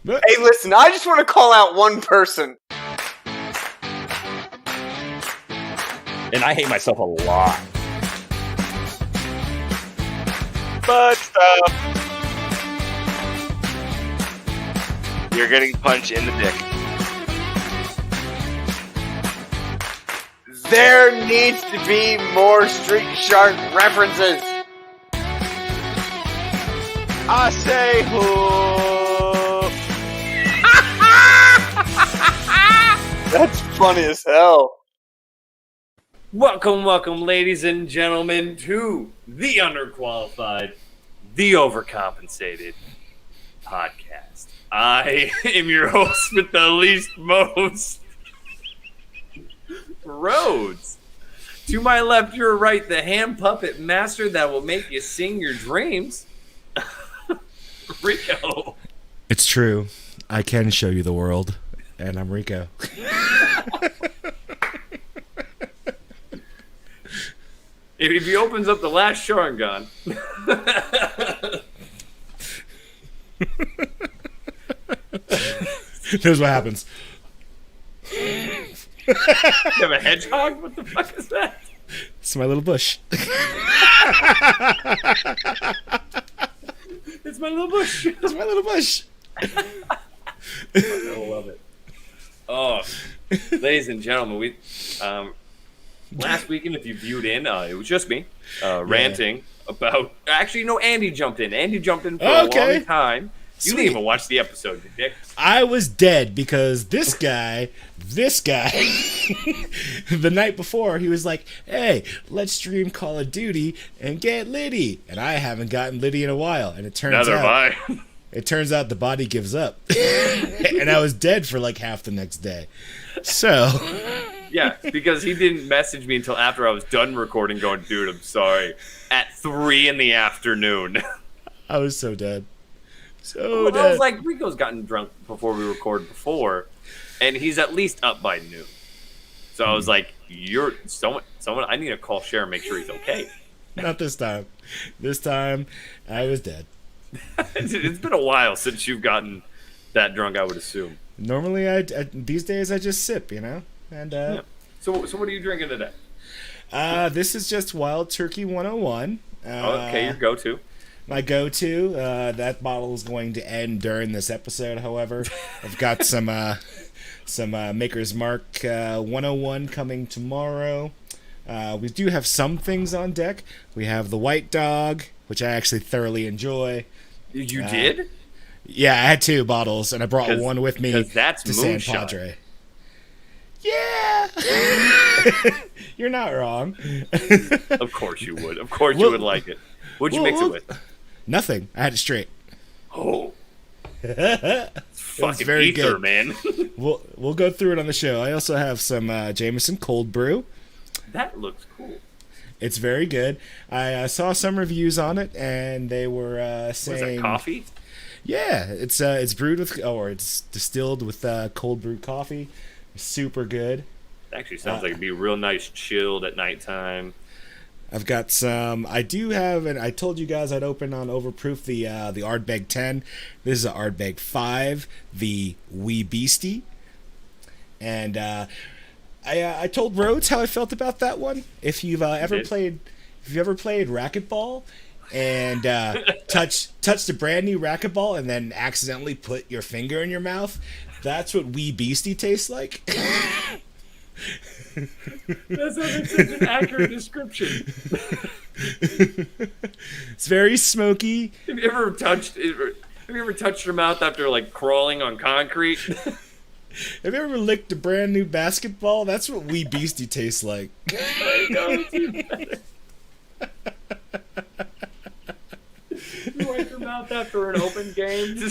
But Hey, listen, I just want to call out one person. And I hate myself a lot. But stop. You're getting punched in the dick. There needs to be more Street Shark references. I say who? That's funny as hell. Welcome, ladies and gentlemen, to the Underqualified, the Overcompensated podcast. I am your host with the least most, Rhodes. To my left, your right, the hand puppet master that will make you sing your dreams, Rico. it's true. I can show you the world, and I'm Rico. If he opens up the last Sharingan, Here's what happens. you have a hedgehog? What the fuck is that? It's my little bush. It's my little bush. It's my little bush. I love it. Oh, ladies and gentlemen, we last weekend, if you viewed in, it was just me ranting about. Actually, no, Andy jumped in. Andy jumped in for a long time. You Sweet. didn't even watch the episode, you dick. I was dead because this guy, the night before, he was like, hey, let's stream Call of Duty and get Liddy. And I haven't gotten Liddy in a while. And it turns Neither have out, I. it turns out the body gives up. And I was dead for like half the next day. So, Yeah, because he didn't message me until after I was done recording going, dude, I'm sorry. At 3 p.m. I was so dead. So Well, I dead. was like, Rico's gotten drunk before we recorded before, and he's at least up by noon. So I was like, "You're someone. I need to call Cher and make sure he's okay." Not this time. This time, I was dead. It's been a while since you've gotten that drunk, I would assume. Normally, these days I just sip, you know. And Yeah. So what are you drinking today? this is just Wild Turkey 101. Okay, your go-to. My go-to. That bottle is going to end during this episode. However, I've got some Maker's Mark 101 coming tomorrow. We do have some things on deck. We have the White Dog, which I actually thoroughly enjoy. You did? Yeah, I had 2 bottles, and I brought one with me 'cause that's to San moonshine. Padre. Yeah, you're not wrong. Of course you would. Of course you would like it. What'd you mix it with? Nothing. I had it straight. Oh, It's fucking very ether, good. man. We'll go through it on the show. I also have some Jameson cold brew. That looks cool. It's very good. I saw some reviews on it, and they were saying, Was that coffee? Yeah, it's brewed with, or it's distilled with cold brewed coffee. Super good. It actually sounds like it'd be real nice, chilled at nighttime. I've got some. I do have, and I told you guys I'd open on Overproof the Ardbeg 10. This is an Ardbeg 5, the Wee Beastie, and I told Rhodes how I felt about that one. If you've ever played racquetball and touched a brand new racquetball and then accidentally put your finger in your mouth, that's what Wee Beastie tastes like. That's such an accurate description. It's very smoky. Have you ever touched your mouth after like crawling on concrete? Have you ever licked a brand new basketball? That's what Wee Beastie tastes like. You wipe your mouth after an open game.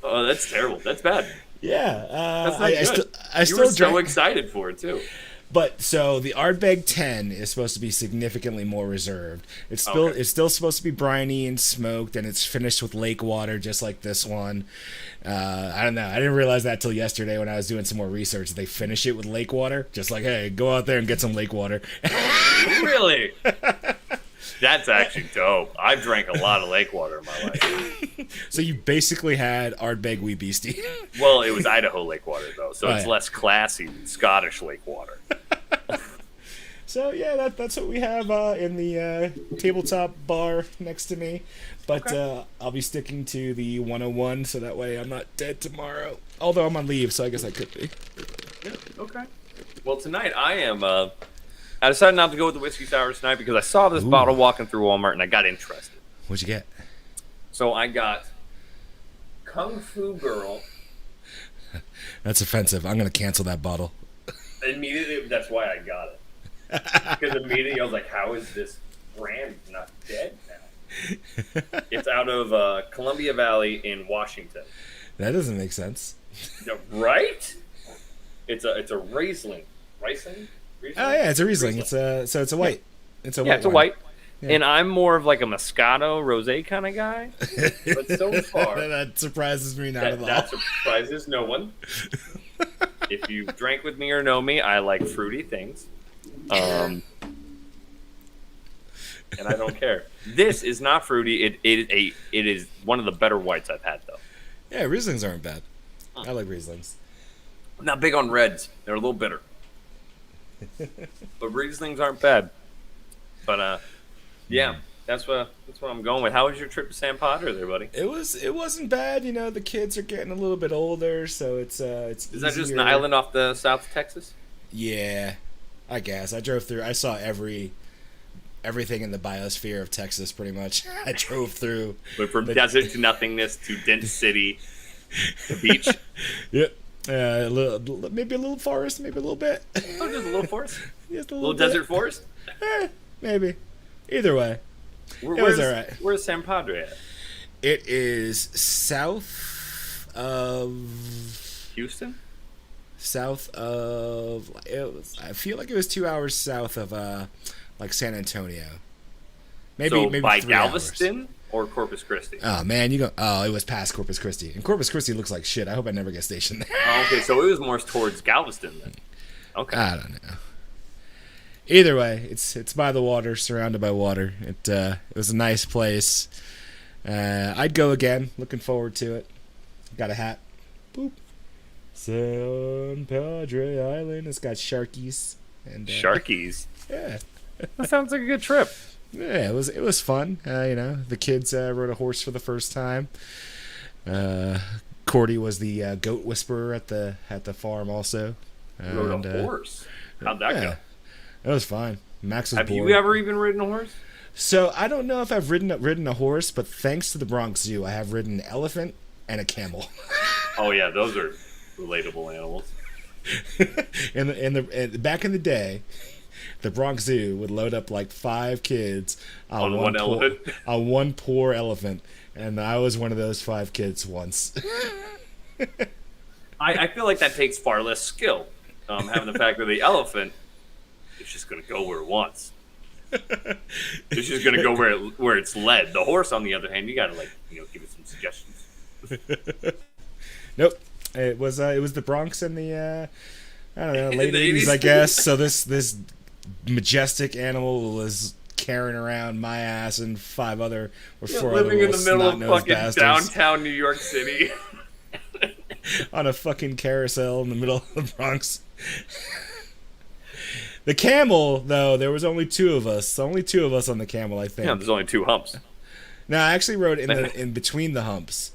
Oh, that's terrible. That's bad. Yeah, That's not good. I You still were so drank. excited for it too. But so the Ardbeg 10 is supposed to be significantly more reserved. It's still supposed to be briny and smoked, and it's finished with lake water, just like this one. I don't know. I didn't realize that till yesterday when I was doing some more research. They finish it with lake water, just like, hey, go out there and get some lake water. Really? That's actually dope. I've drank a lot of lake water in my life. So you basically had Ardbeg Wee Beastie. Well, it was Idaho lake water, though, so it's yeah. less classy than Scottish lake water. So yeah, that's what we have in the tabletop bar next to me. But I'll be sticking to the 101, so that way I'm not dead tomorrow. Although I'm on leave, so I guess I could be. Yeah, okay. Well, tonight I am. I decided not to go with the whiskey sour tonight because I saw this bottle walking through Walmart and I got interested. What'd you get? So I got Kung Fu Girl. That's offensive. I'm gonna cancel that bottle. Immediately, that's why I got it. Because immediately I was like, how is this brand not dead now? It's out of Columbia Valley in Washington. That doesn't make sense. Yeah, right? It's a Riesling. Riesling? Oh yeah, it's a Riesling. It's a white. It's a white. It's a white. Yeah. And I'm more of like a Moscato rosé kind of guy. But so far, that surprises me not at all. That surprises no one. If you drank with me or know me, I like fruity things. And I don't care. This is not fruity. It is one of the better whites I've had, though. Yeah, Rieslings aren't bad. I like Rieslings. I'm not big on reds. They're a little bitter. But Rieslings aren't bad. But yeah, that's what I'm going with. How was your trip to San Padre there, buddy? It wasn't bad. You know, the kids are getting a little bit older, so it's Is that just an island off the south of Texas? Yeah, I guess. I drove through. I saw everything in the biosphere of Texas, pretty much. I drove through. But from desert to nothingness to dense city to beach. Yep. Maybe a little forest, maybe a little bit. Oh, just a little forest? Just a little desert forest? Maybe. Either way. It was all right. Where's San Padre at? It is south of... Houston? South of... I feel like it was 2 hours south of like San Antonio. Maybe by 3 Galveston hours. Or Corpus Christi? Oh, man, it was past Corpus Christi. And Corpus Christi looks like shit. I hope I never get stationed there. Oh, okay, so it was more towards Galveston then. Okay. I don't know. Either way, it's by the water, surrounded by water. It was a nice place. I'd go again. Looking forward to it. Got a hat. Boop. San Padre Island. It's got sharkies. And sharkies? Yeah. That sounds like a good trip. Yeah, it was fun. You know, the kids rode a horse for the first time. Cordy was the goat whisperer at the farm also. Rode a horse? How'd that go? It was fine. Max was Have bored. you ever even ridden a horse? So I don't know if I've ridden a horse, but thanks to the Bronx Zoo, I have ridden an elephant and a camel. Oh yeah, those are relatable animals. and back in the day, the Bronx Zoo would load up like 5 kids on one elephant. On one poor elephant, and I was one of those 5 kids once. I feel like that takes far less skill. Having the fact that the elephant is just going to go where it wants. It's just going to go where it's led. The horse, on the other hand, you got to give it some suggestions. Nope, it was the Bronx and the I don't know, late the 80s, I guess. So this majestic animal was carrying around my ass and 4 other living in the middle of fucking bastards. Downtown New York City. On a fucking carousel in the middle of the Bronx. The camel, though, there was only 2 of us. Only 2 of us on the camel, I think. Yeah, there's only 2 humps. No, I actually rode in between the humps.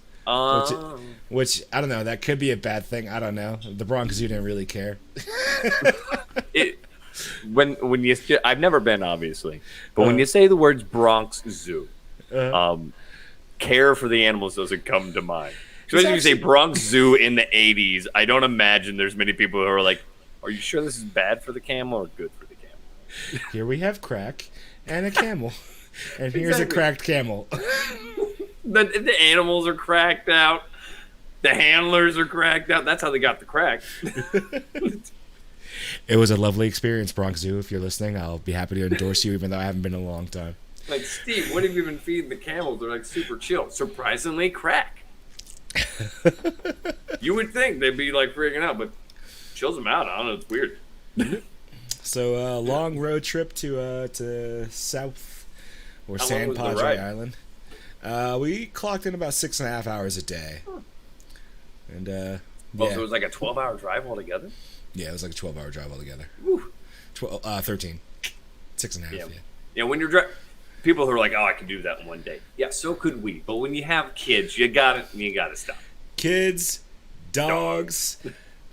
Which, I don't know, that could be a bad thing. I don't know. The Bronx Zoo didn't really care. When I've never been, obviously, but when you say the words Bronx Zoo, care for the animals doesn't come to mind. Especially if you say Bronx Zoo in the 80s, I don't imagine there's many people who are like, are you sure this is bad for the camel or good for the camel? Here we have crack and a camel. And here's a cracked camel. The animals are cracked out. The handlers are cracked out. That's how they got the crack. It was a lovely experience, Bronx Zoo. If you're listening, I'll be happy to endorse you, even though I haven't been in a long time. Like, Steve, what have you been feeding the camels? They're like super chill. Surprisingly, crack. You would think they'd be like freaking out, but chills them out. I don't know. It's weird. So long road trip to or How long San was the Padre ride? Island. We clocked in about 6.5 hours a day. And Oh, yeah. so it was like a 12-hour drive altogether? Yeah, it was like a 12-hour drive altogether. Whew. 13. 6.5, yeah. Yeah, when you're driving, people who are like, oh, I can do that in one day. Yeah, so could we. But when you have kids, you gotta stop. Kids, dogs.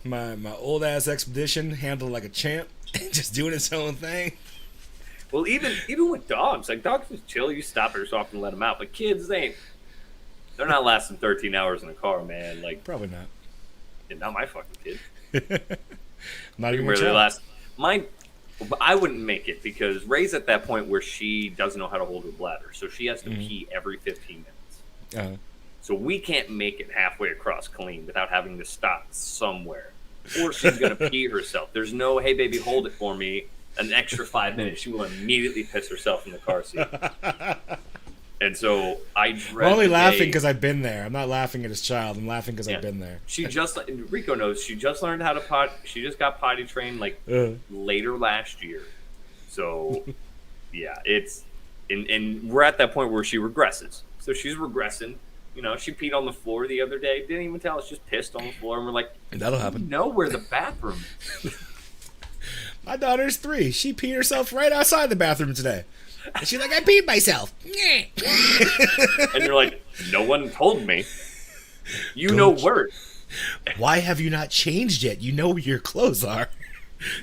My old ass expedition handled like a champ, just doing its own thing. Well, even with dogs, like dogs just chill. You stop every so often and let them out. But kids, they're not lasting 13 hours in a car, man. Like Probably not. yeah, not my fucking kid. Not even Really child. last. Mine, I wouldn't make it because Ray's at that point where she doesn't know how to hold her bladder, so she has to pee every 15 minutes. Uh-huh. So we can't make it halfway across clean without having to stop somewhere. Or she's going to pee herself. There's no, hey, baby, hold it for me, an extra 5 minutes. She will immediately piss herself in the car seat. And so I dread I'm only the laughing day- because I've been there. I'm not laughing at his child. I'm laughing because Yeah. I've been there. She just, Rico knows, she just learned how to she just got potty trained like later last year. So, yeah, it's, and we're at that point where she regresses. So she's regressing. You know, she peed on the floor the other day. Didn't even tell us, just pissed on the floor. And we're like, That'll you happen. know where the bathroom is. My daughter's 3. She peed herself right outside the bathroom today. And she's like, I peed myself. And you're like, no one told me. You know where. Why have you not changed yet? You know where your clothes are.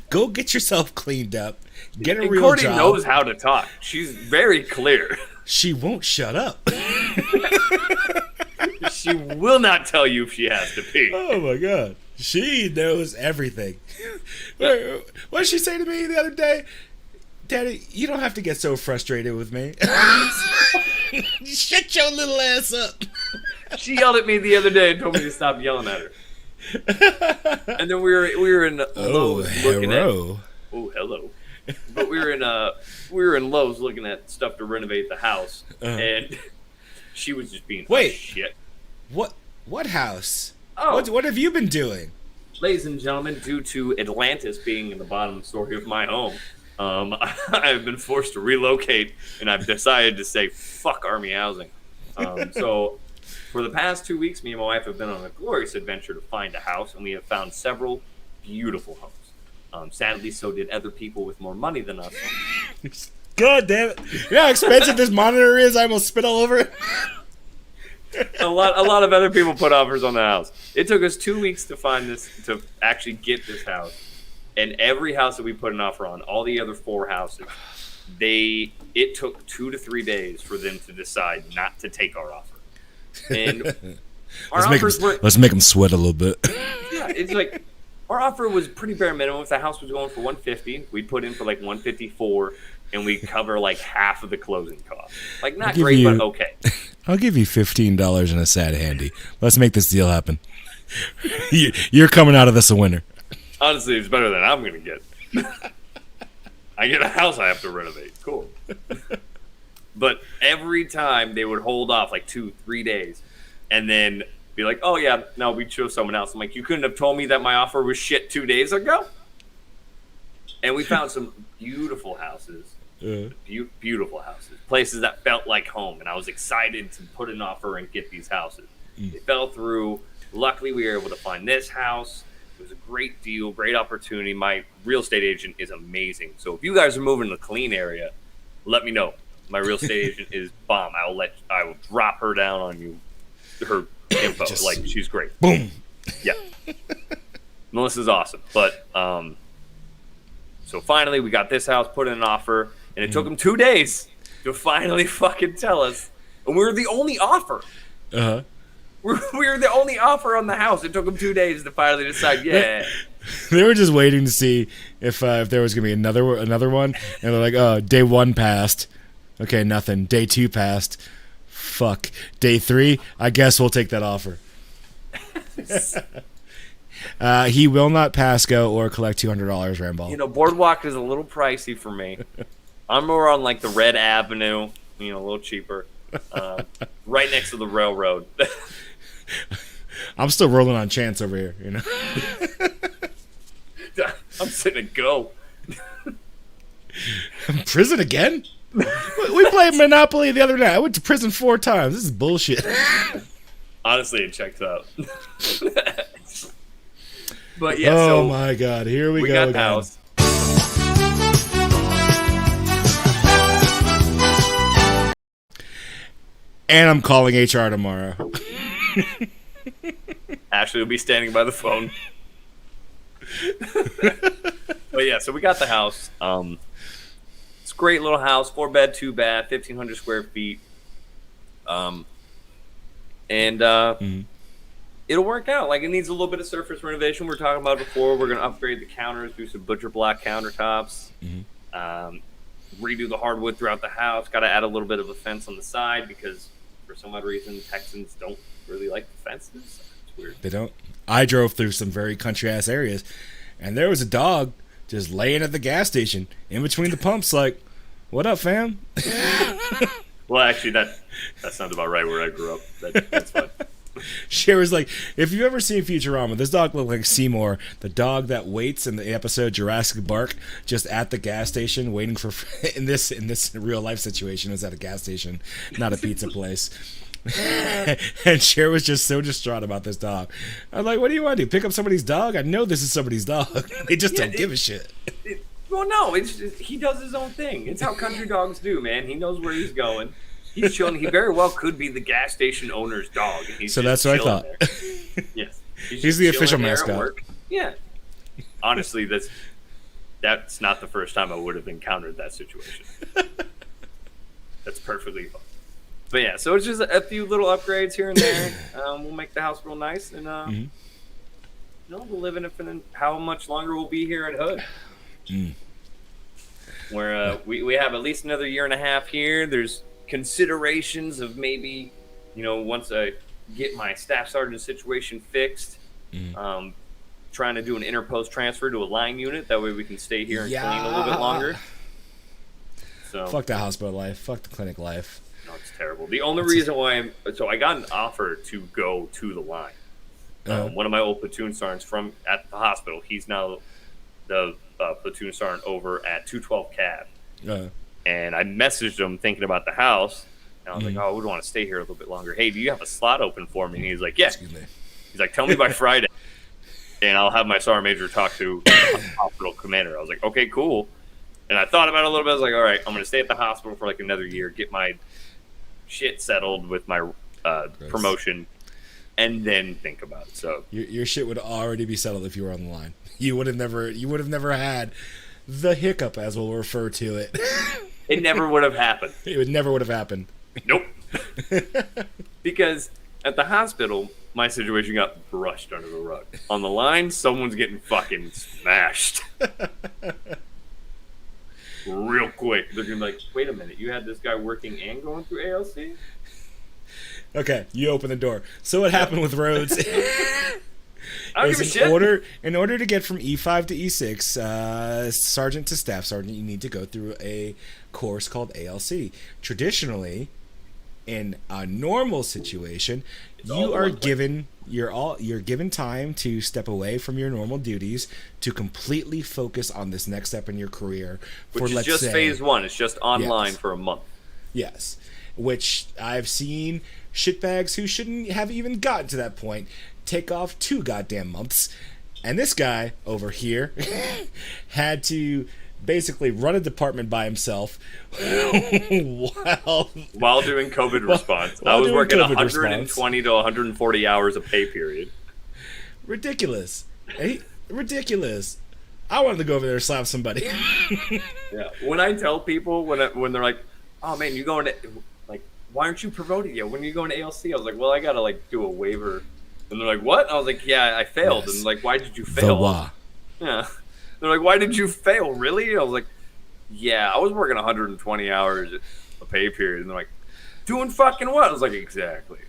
Go get yourself cleaned up. Get a And real Courtney job. knows how to talk. She's very clear. She won't shut up. She will not tell you if she has to pee. Oh my god. She knows everything. What did she say to me the other day? Daddy, you don't have to get so frustrated with me. Shut your little ass up. She yelled at me the other day and told me to stop yelling at her. And then we were in Lowe's looking at. Oh, hello. But we were in Lowe's looking at stuff to renovate the house, and she was just being Wait. shit. What house? Oh. What have you been doing? Ladies and gentlemen, due to Atlantis being in the bottom story of my home, I've been forced to relocate, and I've decided to say fuck Army housing. So for the past 2 weeks, me and my wife have been on a glorious adventure to find a house, and we have found several beautiful homes. Sadly, so did other people with more money than us. God damn it. You know how expensive this monitor is? I almost spit all over it. A lot of other people put offers on the house. It took us 2 weeks to find this, to actually get this house. And every house that we put an offer on, all the other 4 houses, it took 2 to 3 days for them to decide not to take our offer. And our offers were, let's make them sweat a little bit. yeah, it's like our offer was pretty bare minimum. If the house was going for $150, we put in for like $154, and we cover like half of the closing costs. Like not give great, you- but okay. I'll give you $15 and a sad handy. Let's make this deal happen. You're coming out of this a winner. Honestly, it's better than I'm gonna get. I get a house I have to renovate. Cool. But every time they would hold off like 2-3 days, and then be like, "Oh yeah, no, we chose someone else." I'm like, "You couldn't have told me that my offer was shit 2 days ago." And we found some beautiful houses, beautiful houses, places that felt like home, and I was excited to put an offer and get these houses. It fell through. Luckily, we were able to find this house. It was a great deal, great opportunity. My real estate agent is amazing. So if you guys are moving to the clean area, let me know. My real estate agent is bomb. I will drop her down on you. Her info, like she's great. Boom. Yeah. Melissa's awesome. But so finally we got this house, put in an offer, and it took them 2 days to finally fucking tell us. And we were the only offer. Uh-huh. We were the only offer on the house. It took them 2 days to finally decide, yeah. They were just waiting to see if there was going to be another one. And they're like, oh, day 1 passed. Okay, nothing. Day 2 passed. Fuck. Day 3, I guess we'll take that offer. He will not pass go or collect $200, Ramball. You know, Boardwalk is a little pricey for me. I'm more on like the Red Avenue, a little cheaper. Right next to the railroad. I'm still rolling on chance over here, I'm sitting at Go. Prison again? We played Monopoly the other night. I went to prison 4 times. This is bullshit. Honestly, it checks out. But yeah, oh so my god, here we go got again. the house. And I'm calling HR tomorrow. Ashley will be standing by the phone. But yeah, so we got the house. It's a great little house, 4-bed, 2-bath, 1,500 square feet. It'll work out. Like, it needs a little bit of surface renovation. We were talking about it before. We're going to upgrade the counters, do some butcher block countertops, redo the hardwood throughout the house. Got to add a little bit of a fence on the side because for some odd reason Texans don't really like the fences. It's weird. They don't. I drove through some very country-ass areas, and there was a dog just laying at the gas station in between the pumps like, what up, fam? Well, actually, that sounds about right where I grew up. That's fine. Cher was like, if you've ever seen Futurama, this dog looked like Seymour, the dog that waits in the episode Jurassic Park, just at the gas station waiting for. In this real life situation, is at a gas station, not a pizza place. And Cher was just so distraught about this dog. I was like, what do you want to do? Pick up somebody's dog? I know this is somebody's dog. They just don't give a shit. Well, no, it's just, he does his own thing. It's how country dogs do, man. He knows where he's going. He's chilling. He very well could be the gas station owner's dog. And he's so just that's what I thought. Yes. He's the official mascot. Yeah. Honestly, that's not the first time I would have encountered that situation. That's perfectly fine. But yeah, so it's just a few little upgrades here and there. We'll make the house real nice, and we'll live in it for how much longer we'll be here at Hood. Where we have at least another year and a half here. There's considerations of maybe, once I get my staff sergeant situation fixed, trying to do an interpost transfer to a line unit. That way we can stay here and clean a little bit longer. So fuck the hospital life. Fuck the clinic life. No, it's terrible. The only reason why I got an offer to go to the line. One of my old platoon sergeants from at the hospital. He's now the platoon sergeant over at 212 Cav. And I messaged him thinking about the house. And I was like, I would want to stay here a little bit longer. Hey, do you have a slot open for me? And he's like, yeah. Excuse me. He's like, tell me by Friday. And I'll have my sergeant major talk to the hospital commander. I was like, okay, cool. And I thought about it a little bit. I was like, all right, I'm going to stay at the hospital for like another year, get my shit settled with my promotion, and then think about it. So your shit would already be settled if you were on the line. You would have never had the hiccup, as we'll refer to it. It never would have happened. It never would have happened. Nope. Because at the hospital, my situation got brushed under the rug. On the line, someone's getting fucking smashed. Real quick. They're going to be like, wait a minute, you had this guy working and going through ALC? Okay, you open the door. So what happened with Rhodes? I don't give a shit. In order to get from E5 to E6, sergeant to staff sergeant, you need to go through a course called ALC. Traditionally, in a normal situation, you're given time to step away from your normal duties to completely focus on this next step in your career. Which is just phase 1. It's just online for a month. Yes. Which I've seen shitbags who shouldn't have even gotten to that point take off 2 goddamn months. And this guy over here had to basically run a department by himself while doing COVID response. I was working 120 to 140 hours a pay period. Ridiculous. Ridiculous. I wanted to go over there and slap somebody. Yeah. When I tell people, when they're like, oh man, you going to, like, why aren't you promoted yet? When are you going to ALC? I was like, well, I got to like do a waiver. And they're like, what? I was like, yeah, I failed. Yes. And like, why did you fail? Yeah. They're like, why did you fail? Really? I was like, yeah, I was working 120 hours a pay period. And they're like, doing fucking what? I was like, exactly.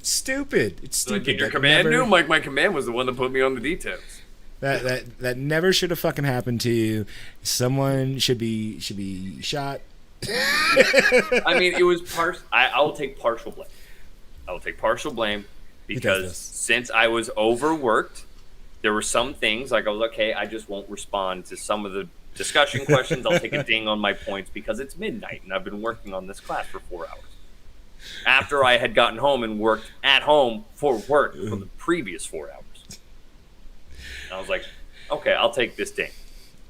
Stupid. It's stupid. Like, your command knew? Like, my command was the one that put me on the details. That never should have fucking happened to you. Someone should be shot. I mean, it was I will take partial blame. I will take partial blame because since I was overworked, there were some things like I was okay. I just won't respond to some of the Discussion questions, I'll take a ding on my points because it's midnight and I've been working on this class for 4 hours. After I had gotten home and worked at home for work for the previous 4 hours. And I was like, okay, I'll take this ding.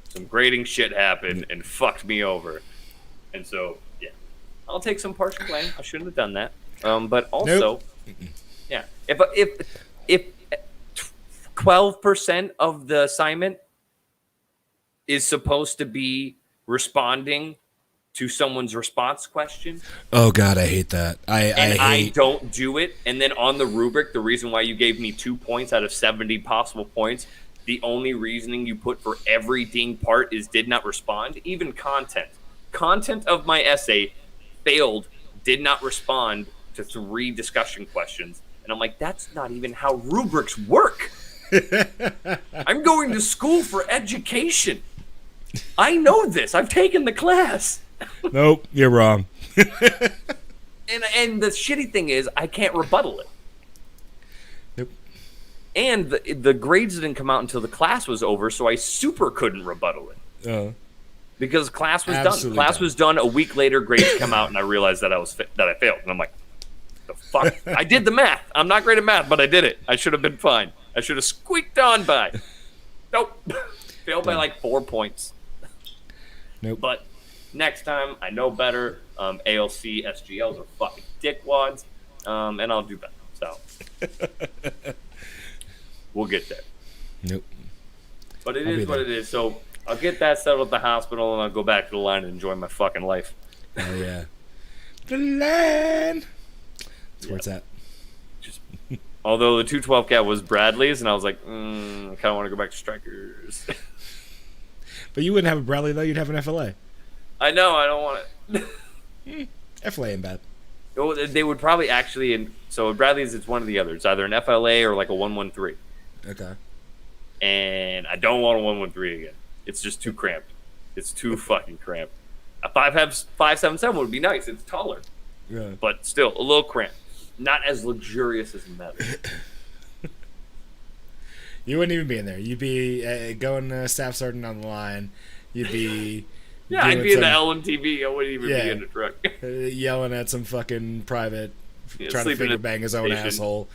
Some grading shit happened and fucked me over. And so, yeah, I'll take some partial blame. I shouldn't have done that. But also, yeah, if 12% of the assignment is supposed to be responding to someone's response question. Oh God, I hate that. I don't do it. And then on the rubric, the reason why you gave me 2 points out of 70 possible points, the only reasoning you put for every ding part is did not respond. Even content of my essay failed, did not respond to 3 discussion questions. And I'm like, that's not even how rubrics work. I'm going to school for education. I know this. I've taken the class. Nope, you're wrong. And the shitty thing is, I can't rebuttal it. Nope. And the grades didn't come out until the class was over, so I super couldn't rebuttal it. Because class was done. Class was done a week later. Grades come out, and I realized that I failed. And I'm like, the fuck? I did the math. I'm not great at math, but I did it. I should have been fine. I should have squeaked on by. Nope. Failed by like 4 points. Nope. But next time, I know better. ALC, SGLs are fucking dickwads. And I'll do better. So we'll get there. Nope. But it is what it is. So I'll get that settled at the hospital, and I'll go back to the line and enjoy my fucking life. Oh yeah. The line. That's where it's at. Although the 212 cat was Bradley's, and I was like, I kind of want to go back to Strikers. But you wouldn't have a Bradley, though. You'd have an FLA. I know. I don't want it. FLA ain't bad. Oh, they would probably actually... So Bradley's, it's one or the other. It's either an FLA or like a 113. Okay. And I don't want a 113 again. It's just too cramped. It's too fucking cramped. A 577 would be nice. It's taller. Yeah. But still, a little cramped. Not as luxurious as metal. You wouldn't even be in there. You'd be going staff sergeant on the line. You'd be... Yeah, I'd be in the LMTV. I wouldn't even be in the truck. Yelling at some fucking private... trying to finger bang his own station. asshole.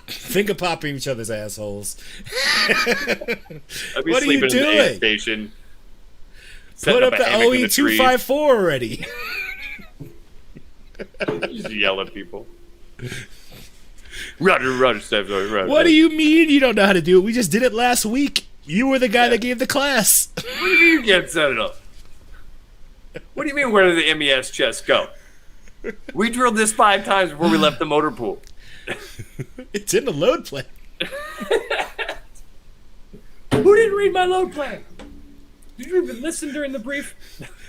Finger popping each other's assholes. What are you doing? In the station, put up the OE254 already. Just yell at people. Roger, Steph. What do you mean you don't know how to do it? We just did it last week. You were the guy that gave the class. What do you mean you can't set it up? What do you mean where did the MES chest go? We drilled this 5 times before we left the motor pool. It's in the load plan. Who didn't read my load plan? Did you even listen during the brief?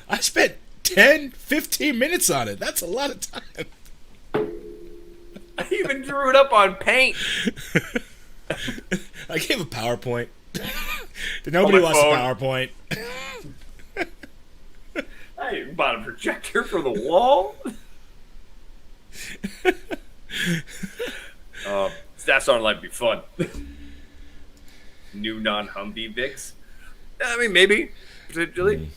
I spent 10, 15 minutes on it. That's a lot of time. I even drew it up on paint. I gave a PowerPoint. Nobody wants phone. a PowerPoint. I even bought a projector for the wall. Staff sergeant life would be fun. New non-Humvee Vics. I mean, maybe potentially.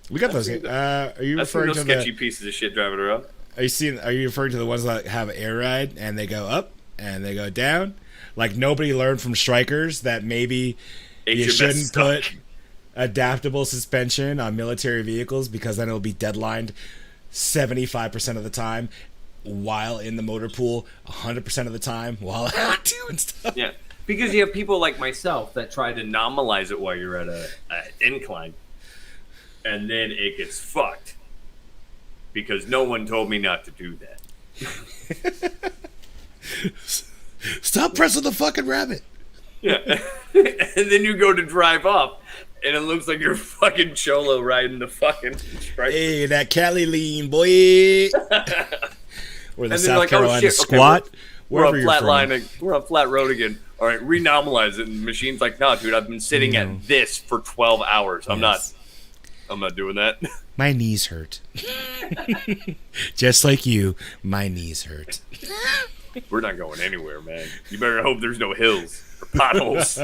We got those. Are you referring to sketchy pieces of shit driving around? Are you referring to the ones that have air ride and they go up and they go down? Like nobody learned from Strikers that maybe you shouldn't put adaptable suspension on military vehicles because then it'll be deadlined 75% of the time while in the motor pool, 100% of the time while out doing stuff. Yeah, because you have people like myself that try to normalize it while you're at an incline, and then it gets fucked because no one told me not to do that. Stop pressing the fucking rabbit. Yeah, and then you go to drive up, and it looks like you're fucking Cholo riding the fucking Striker. Hey, that Cali lean, boy. Or the South Carolina squat. Okay, we're on flat line. We're on flat road again. All right, renomalize it. And the machine's like, nah, dude, I've been sitting at this for 12 hours. I'm not doing that. My knees hurt. Just like you, my knees hurt. We're not going anywhere, man. You better hope there's no hills or potholes.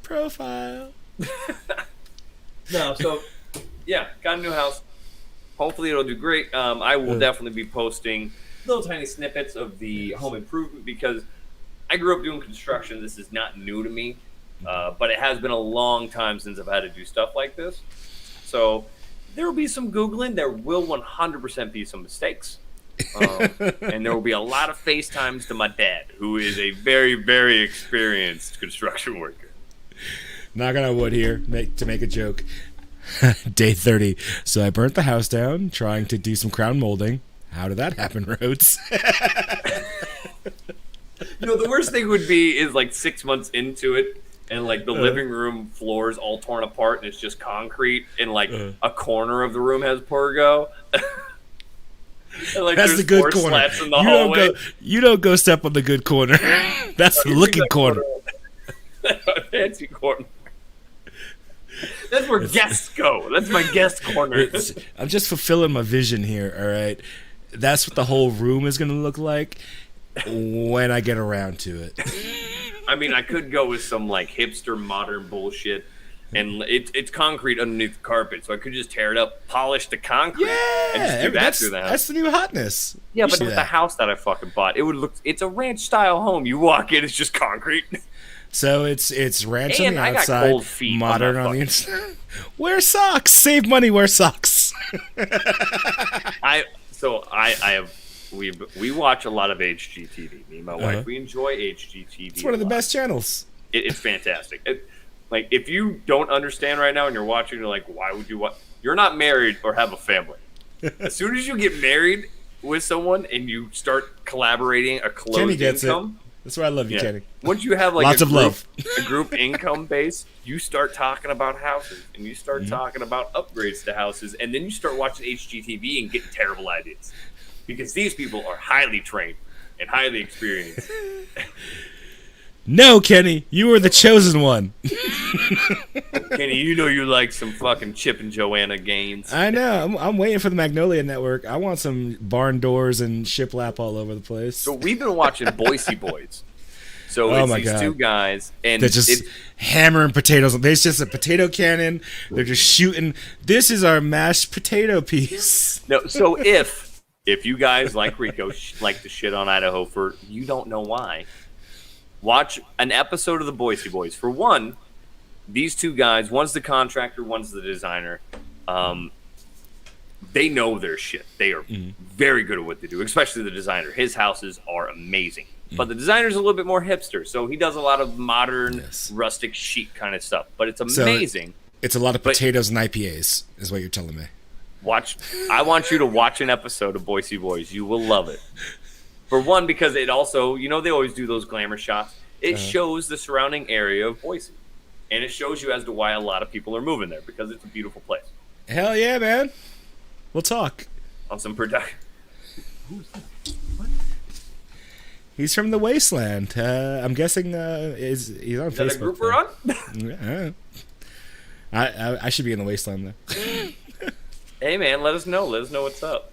Profile. No, so yeah, got a new house. Hopefully it'll do great. I will definitely be posting little tiny snippets of the home improvement because I grew up doing construction. This is not new to me, but it has been a long time since I've had to do stuff like this. So there will be some Googling. There will 100% be some mistakes. And there will be a lot of FaceTimes to my dad, who is a very, very experienced construction worker. Knocking on wood here to make a joke. Day 30. So I burnt the house down trying to do some crown molding. How did that happen, Rhodes? The worst thing would be is like 6 months into it and like the living room floor is all torn apart and it's just concrete and like a corner of the room has Porgo. And, like, that's the good corner. Slats in the hallway. You don't go step on the good corner. That's the looking corner. Fancy corner. That's where guests go. That's my guest corner. I'm just fulfilling my vision here, all right? That's what the whole room is going to look like when I get around to it. I mean, I could go with some, like, hipster modern bullshit, and it's concrete underneath the carpet, so I could just tear it up, polish the concrete, and just do that through the house. That's the new hotness. Yeah, but with the house that I fucking bought, it's a ranch-style home. You walk in, it's just concrete. So it's ranch and on the outside, cold feet modern on the inside. Wear socks. Save money. Wear socks. We watch a lot of HGTV. Me and my wife, we enjoy HGTV. It's one of the best channels. It's fantastic. Like, if you don't understand right now and you're watching, you're like, why would you watch? You're not married or have a family. As soon as you get married with someone and you start collaborating a closed Kenny gets income. That's why I love you, Kenny. Once you have like lots of love, a group income base, you start talking about houses and you start talking about upgrades to houses, and then you start watching HGTV and getting terrible ideas because these people are highly trained and highly experienced. No, Kenny, you are the chosen one. Kenny, you like some fucking Chip and Joanna games. I know. I'm waiting for the Magnolia Network. I want some barn doors and shiplap all over the place. So we've been watching Boise Boys. So it's these two guys, and they're just hammering potatoes. There's just a potato cannon. They're just shooting. This is our mashed potato piece. No, so if you guys like Rico like to shit on Idaho for you don't know why. Watch an episode of the Boise Boys. For one, these two guys, one's the contractor, one's the designer. They know their shit. They are very good at what they do, especially the designer. His houses are amazing. But the designer's a little bit more hipster, so he does a lot of modern, rustic, chic kind of stuff. But it's amazing. So it's a lot of potatoes and IPAs, is what you're telling me. I want you to watch an episode of Boise Boys. You will love it. For one, because it also, they always do those glamour shots. It shows the surrounding area of Boise. And it shows you as to why a lot of people are moving there, because it's a beautiful place. Hell yeah, man. We'll talk. On some production. He's from the Wasteland. I'm guessing he's on Facebook. Is that a group we're on? I should be in the Wasteland, though. Hey, man, let us know. Let us know what's up.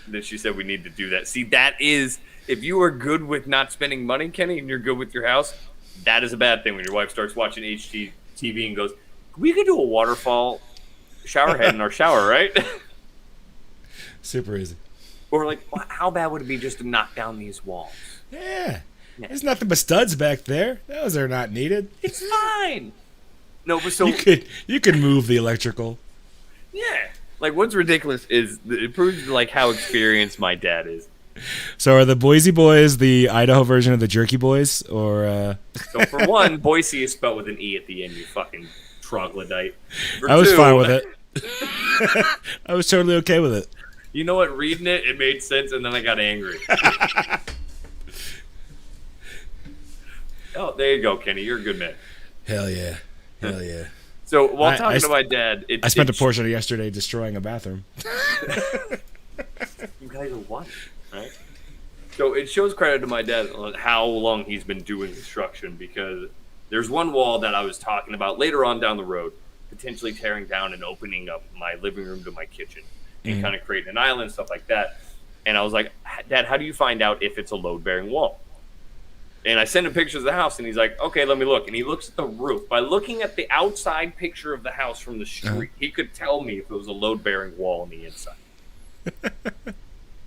Then she said we need to do that. See, that is, if you are good with not spending money, Kenny, and you're good with your house, that is a bad thing when your wife starts watching HGTV and goes, we could do a waterfall shower head in our shower, right? Super easy. Or like, how bad would it be just to knock down these walls? Yeah. There's nothing but studs back there. Those are not needed. It's fine. No, but so you could move the electrical. Yeah. Like, what's ridiculous is it proves like how experienced my dad is. So are the Boise Boys the Idaho version of the Jerky Boys, or? So for one, Boise is spelled with an E at the end. You fucking troglodyte. I was fine with it. I was totally okay with it. You know what? Reading it made sense, and then I got angry. Oh, there you go, Kenny. You're a good man. Hell yeah. Hell yeah. So while talking to my dad, I spent a portion of yesterday destroying a bathroom. You guys are what? Right? So it shows credit to my dad on how long he's been doing construction, because there's one wall that I was talking about later on down the road, potentially tearing down and opening up my living room to my kitchen and kind of creating an island, stuff like that. And I was like, Dad, how do you find out if it's a load-bearing wall? And I send him pictures of the house, and he's like, okay, let me look. And he looks at the roof. By looking at the outside picture of the house from the street, he could tell me if it was a load-bearing wall on the inside.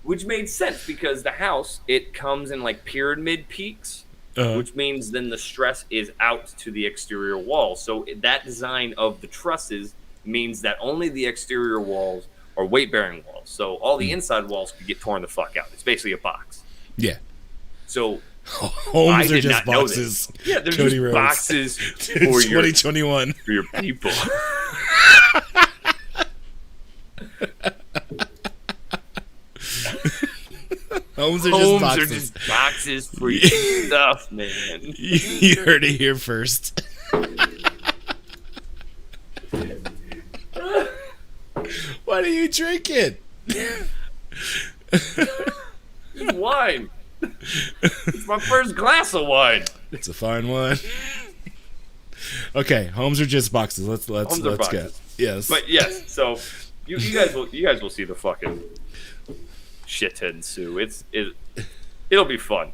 Which made sense, because the house, it comes in like pyramid peaks, which means then the stress is out to the exterior wall. So that design of the trusses means that only the exterior walls are weight-bearing walls. So all the inside walls could get torn the fuck out. It's basically a box. Yeah. So homes are just boxes. Yeah, they're Cody just Rhodes. boxes Dude, for 2021. for your people. Homes are just boxes. For your stuff, man. You heard it here first. What are you drinking? Wine. It's my first glass of wine. It's a fine one. Okay, homes are just boxes. Let's go. Yes. But yes, so you guys will see the fucking shit ensue. It'll be fun.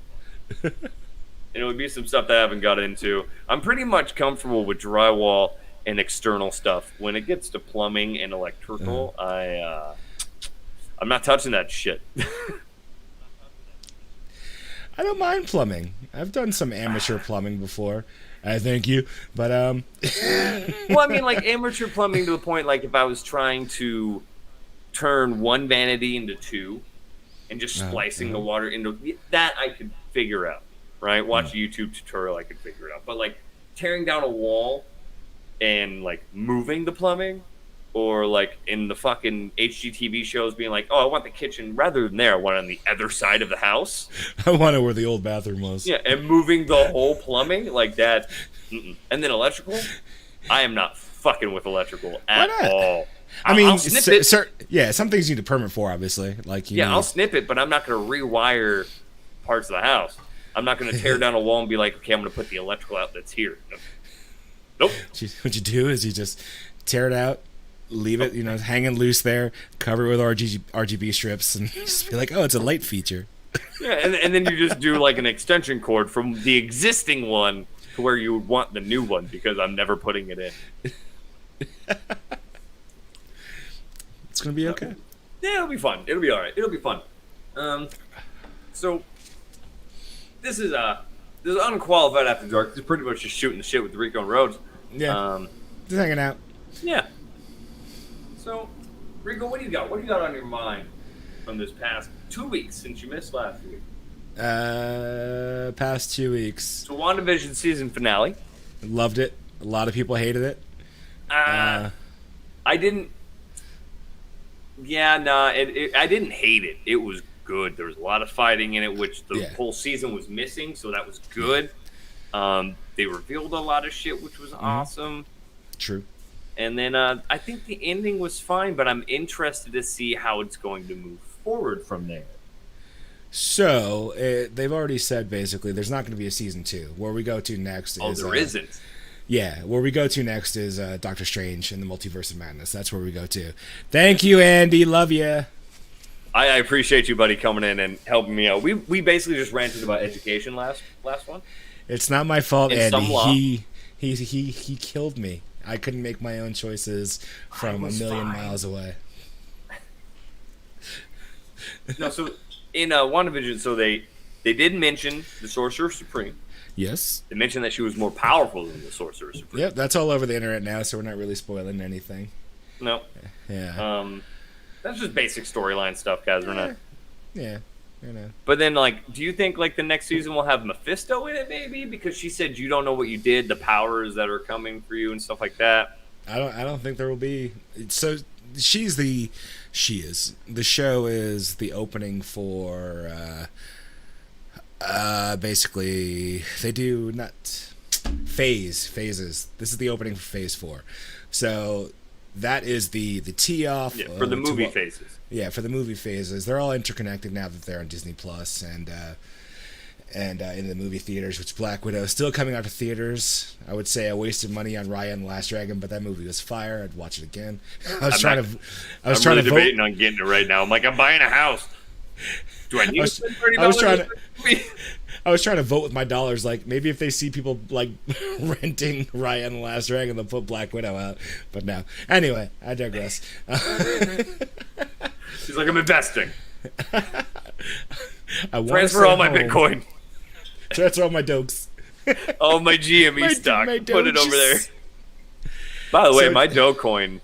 It'll be some stuff that I haven't got into. I'm pretty much comfortable with drywall and external stuff. When it gets to plumbing and electrical, I'm not touching that shit. I don't mind plumbing. I've done some amateur plumbing before. I thank you, but Well, I mean, like amateur plumbing to the point, like if I was trying to turn one vanity into two, and just splicing the water into that, I could figure out. Right? Watch a YouTube tutorial, I could figure it out. But like tearing down a wall and like moving the plumbing, or like in the fucking HGTV shows being like, oh, I want the kitchen rather than there, I want it on the other side of the house. I want it where the old bathroom was. Yeah, and moving the whole plumbing like that. And then electrical, I am not fucking with electrical at all. I mean, I'll snip it. Some things you need a permit for, obviously. I'll snip it, but I'm not going to rewire parts of the house. I'm not going to tear down a wall and be like, okay, I'm going to put the electrical outlets here. Nope. What you do is you just tear it out, leave it, hanging loose there, cover it with RGB strips, and just be like, oh, it's a light feature. Yeah, and then you just do like an extension cord from the existing one to where you would want the new one, because I'm never putting it in. It's going to be okay. Yeah, it'll be fun. It'll be all right. It'll be fun. So this is Unqualified After Dark. This is pretty much just shooting the shit with Rico and Rhodes. Yeah. Just hanging out. Yeah. So, Rico, what do you got? What do you got on your mind from this past 2 weeks since you missed last week? Past 2 weeks. So, WandaVision season finale. Loved it. A lot of people hated it. I didn't. Yeah, I didn't hate it. It was good. There was a lot of fighting in it, which the whole season was missing, so that was good. They revealed a lot of shit, which was awesome. True. And then I think the ending was fine, but I'm interested to see how it's going to move forward from there. So, they've already said, basically, there's not going to be a season 2. Where we go to next is... there isn't? Yeah, where we go to next is Doctor Strange and the Multiverse of Madness. That's where we go to. Thank you, Andy. Love you. I appreciate you, buddy, coming in and helping me out. We basically just ranted about education last one. It's not my fault, In some law. Andy. He killed me. I couldn't make my own choices from a million miles away. No, so in WandaVision, so they did mention the Sorcerer Supreme. Yes. They mentioned that she was more powerful than the Sorcerer Supreme. Yep, that's all over the internet now, so we're not really spoiling anything. No. Yeah. That's just basic storyline stuff, guys. We're not. Yeah. But then, like, do you think like the next season will have Mephisto in it, maybe? Because she said you don't know what you did, the powers that are coming for you, and stuff like that. I don't think there will be. So she is. The show is the opening for. Basically, they do not phases. This is the opening for Phase 4. So that is the tee off for the movie phases. Yeah, for the movie phases. They're all interconnected now that they're on Disney Plus and in the movie theaters, which Black Widow is still coming out to theaters. I would say I wasted money on Raya and the Last Dragon, but that movie was fire. I'd watch it again. I was trying to debating on getting it right now. I'm like, I'm buying a house. Do I need to spend $30? I was trying to vote with my dollars. Like, maybe if they see people like renting Raya and the Last Dragon, they'll put Black Widow out. But no. Anyway, I digress. He's like, I'm investing. I Transfer all my Bitcoin. Transfer all my dokes. All my GME stock. my Put it Doges. over there. By the way, So- my Dogecoin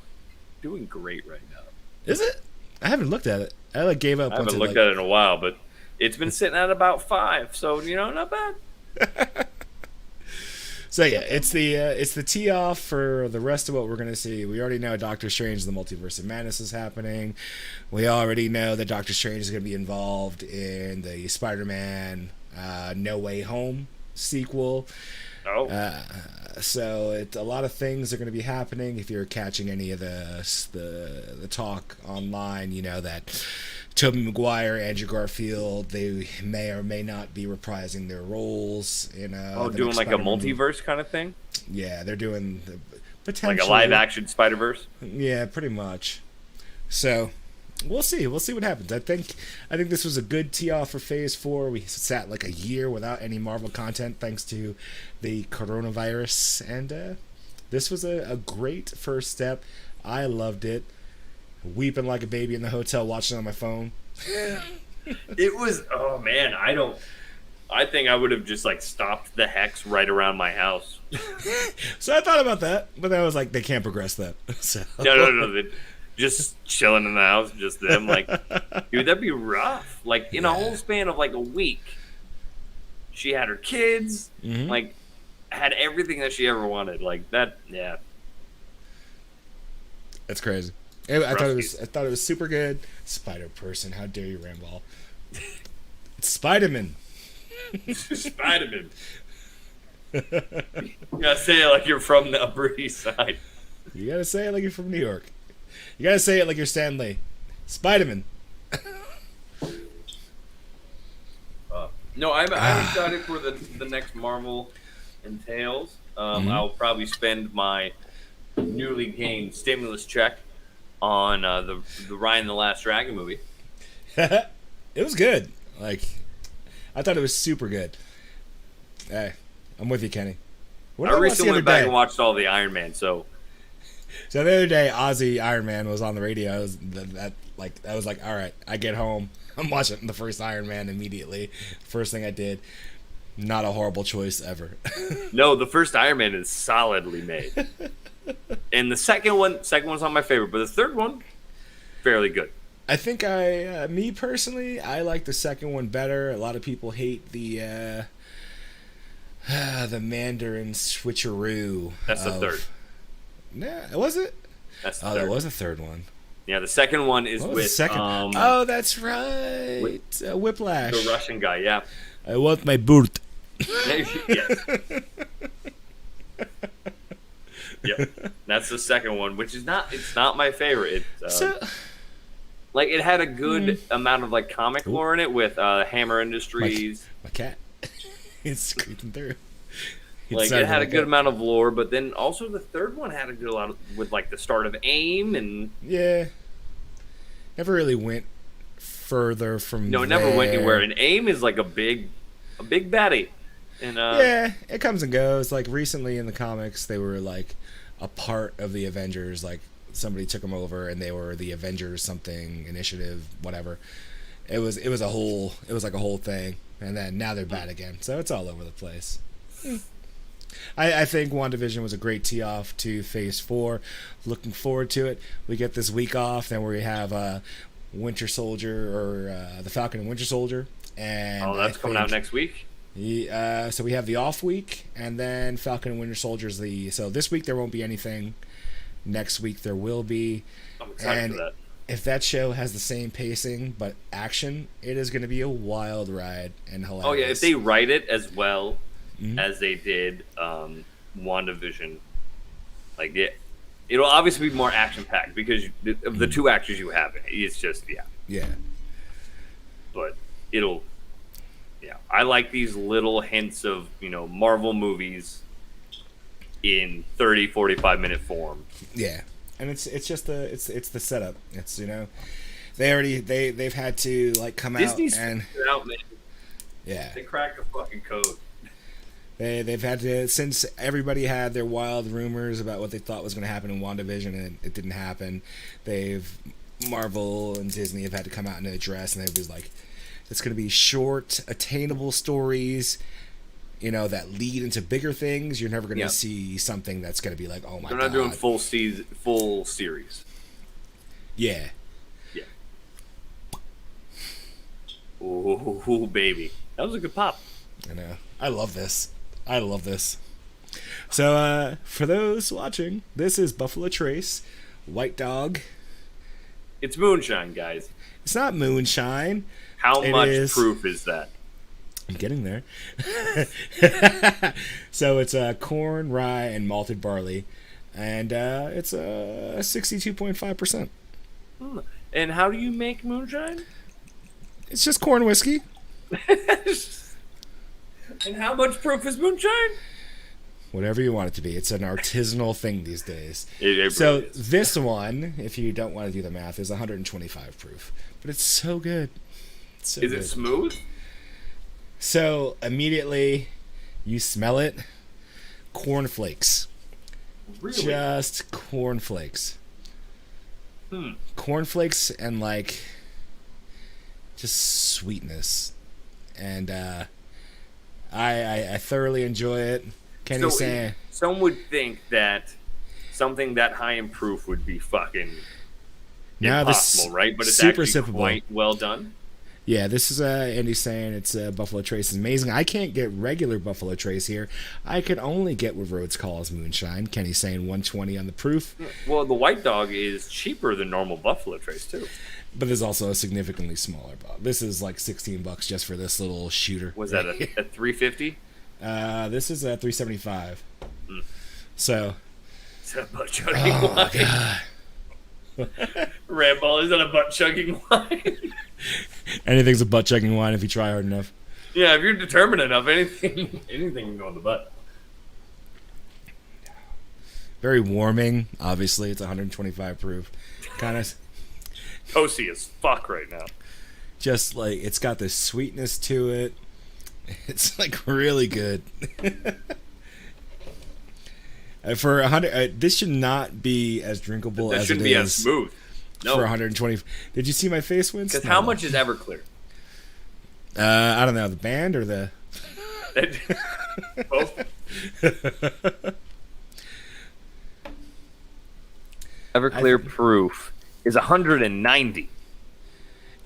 doing great right now. Is it? I haven't looked at it. I like gave up. I haven't looked at it in a while, but it's been sitting at about 5, so not bad. So yeah, it's the tee off for the rest of what we're gonna see. We already know Doctor Strange: The Multiverse of Madness is happening. We already know that Doctor Strange is gonna be involved in the Spider-Man No Way Home sequel. Oh, So a lot of things are going to be happening. If you're catching any of the talk online, you know that Tobey Maguire, Andrew Garfield, they may or may not be reprising their roles in the doing next like a Spider-Man movie. multiverse kind of thing, Yeah, they're doing like a live action Spider-Verse. Yeah, pretty much. So we'll see. We'll see what happens. I think this was a good tee off for Phase 4. We sat like a year without any Marvel content thanks to the coronavirus, and this was a great first step. I loved it. Weeping like a baby in the hotel, watching it on my phone. It was. Oh man, I think I would have just like stopped the hex right around my house. So I thought about that, but then I was like, they can't progress that. So No. Just chilling in the house, just them. Like, dude, that'd be rough. Like, in a whole span of like a week, she had her kids, like, had everything that she ever wanted. Like that, yeah. That's crazy. I thought it was super good. Spider Person, how dare you, Ramball? It's Spider-Man. Spider-Man. You gotta say it like you're from the Upper East Side. You gotta say it like you're from New York. You gotta say it like you're Stan Lee. Spider-Man. No, I'm excited for the next Marvel entails. I'll probably spend my newly gained stimulus check on the Ryan and the Last Dragon movie. It was good. Like, I thought it was super good. Hey, I'm with you, Kenny. What did I watch the recently other went back day? and watched all the Iron Man, so So the other day, Ozzy Iron Man was on the radio. I was like, all right, I get home, I'm watching the first Iron Man immediately. First thing I did. Not a horrible choice ever. no, the first Iron Man is solidly made, and the second one's not my favorite, but the third one, fairly good. I think me personally, I like the second one better. A lot of people hate the Mandarin switcheroo. That's the third. Nah, was it? That's the Oh, third. there was a third one. Yeah, the second one is What was with the second? Oh, that's right. Whiplash. the Russian guy. Yeah. I want my boot. Yes. Yep. That's the second one, which is not. It's not my favorite. Like it had a good amount of like comic lore in it with Hammer Industries. My cat. It's creeping through. Like it had a good amount of lore, but then also the third one had a good lot with like the start of AIM and Yeah. Never really went further from no, it never went anywhere. And AIM is like a big baddie. And yeah, it comes and goes. Like recently in the comics, they were like a part of the Avengers. Like somebody took them over, and they were the Avengers something initiative, whatever. It was like a whole thing, and then now they're bad again. So it's all over the place. I think WandaVision was a great tee off to Phase 4. Looking forward to it. We get this week off, then we have Winter Soldier or the Falcon and Winter Soldier, and that's coming out next week. So we have the off week, and then Falcon and Winter Soldier is so this week there won't be anything. Next week there will be. I'm excited for that. If that show has the same pacing but action, it is going to be a wild ride and hilarious. Oh yeah, if they write it as well as they did WandaVision, like it'll obviously be more action packed because of the two actors you have. It's just yeah. But it'll. Yeah, I like these little hints of, Marvel movies in 30, 45-minute form. Yeah. And it's just it's the setup. It's they've had to like come Disney's out and out, man. yeah. They cracked the fucking code. They've had to, since everybody had their wild rumors about what they thought was going to happen in WandaVision and it didn't happen. Marvel and Disney have had to come out and address, and they was like, it's going to be short, attainable stories, that lead into bigger things. You're never going to see something that's going to be like, oh my god. They're not doing full series. Yeah. Yeah. Ooh, baby. That was a good pop. I know. I love this. So, for those watching, this is Buffalo Trace, White Dog. It's moonshine, guys. It's not moonshine. How much proof is that? I'm getting there. So it's corn, rye, and malted barley, and it's 62.5%. And how do you make moonshine? It's just corn whiskey. And how much proof is moonshine? Whatever you want it to be. It's an artisanal thing these days. It so really is. This one, if you don't want to do the math, is 125 proof. But it's so good. It's so is good. it smooth? So immediately you smell it. Cornflakes. Really? Just cornflakes. Cornflakes and like just sweetness. And I thoroughly enjoy it. Kenny saying some would think that something that high in proof would be fucking impossible, right? But it's super actually sippable. Quite well done. Yeah, this is Andy saying it's Buffalo Trace is amazing. I can't get regular Buffalo Trace here. I could only get what Rhodes calls moonshine. Kenny's saying 120 on the proof. Well, the White Dog is cheaper than normal Buffalo Trace too. But there's also a significantly smaller bottle. This is like $16 just for this little shooter. Was that a $350? This is a $375. So. Is that a butt chugging wine? God. Ramball, is that a butt chugging wine? Anything's a butt chugging wine if you try hard enough. Yeah, if you're determined enough, anything can go in the butt. Very warming. Obviously, it's 125 proof. Kind of. Toasty as fuck right now. Just like it's got this sweetness to it. It's like really good. For 100, this should not be as drinkable as it is. This shouldn't be as smooth. No. For 120. Did you see my face, Vince? Because how much is Everclear? I don't know. The band or the both. Everclear proof is 190.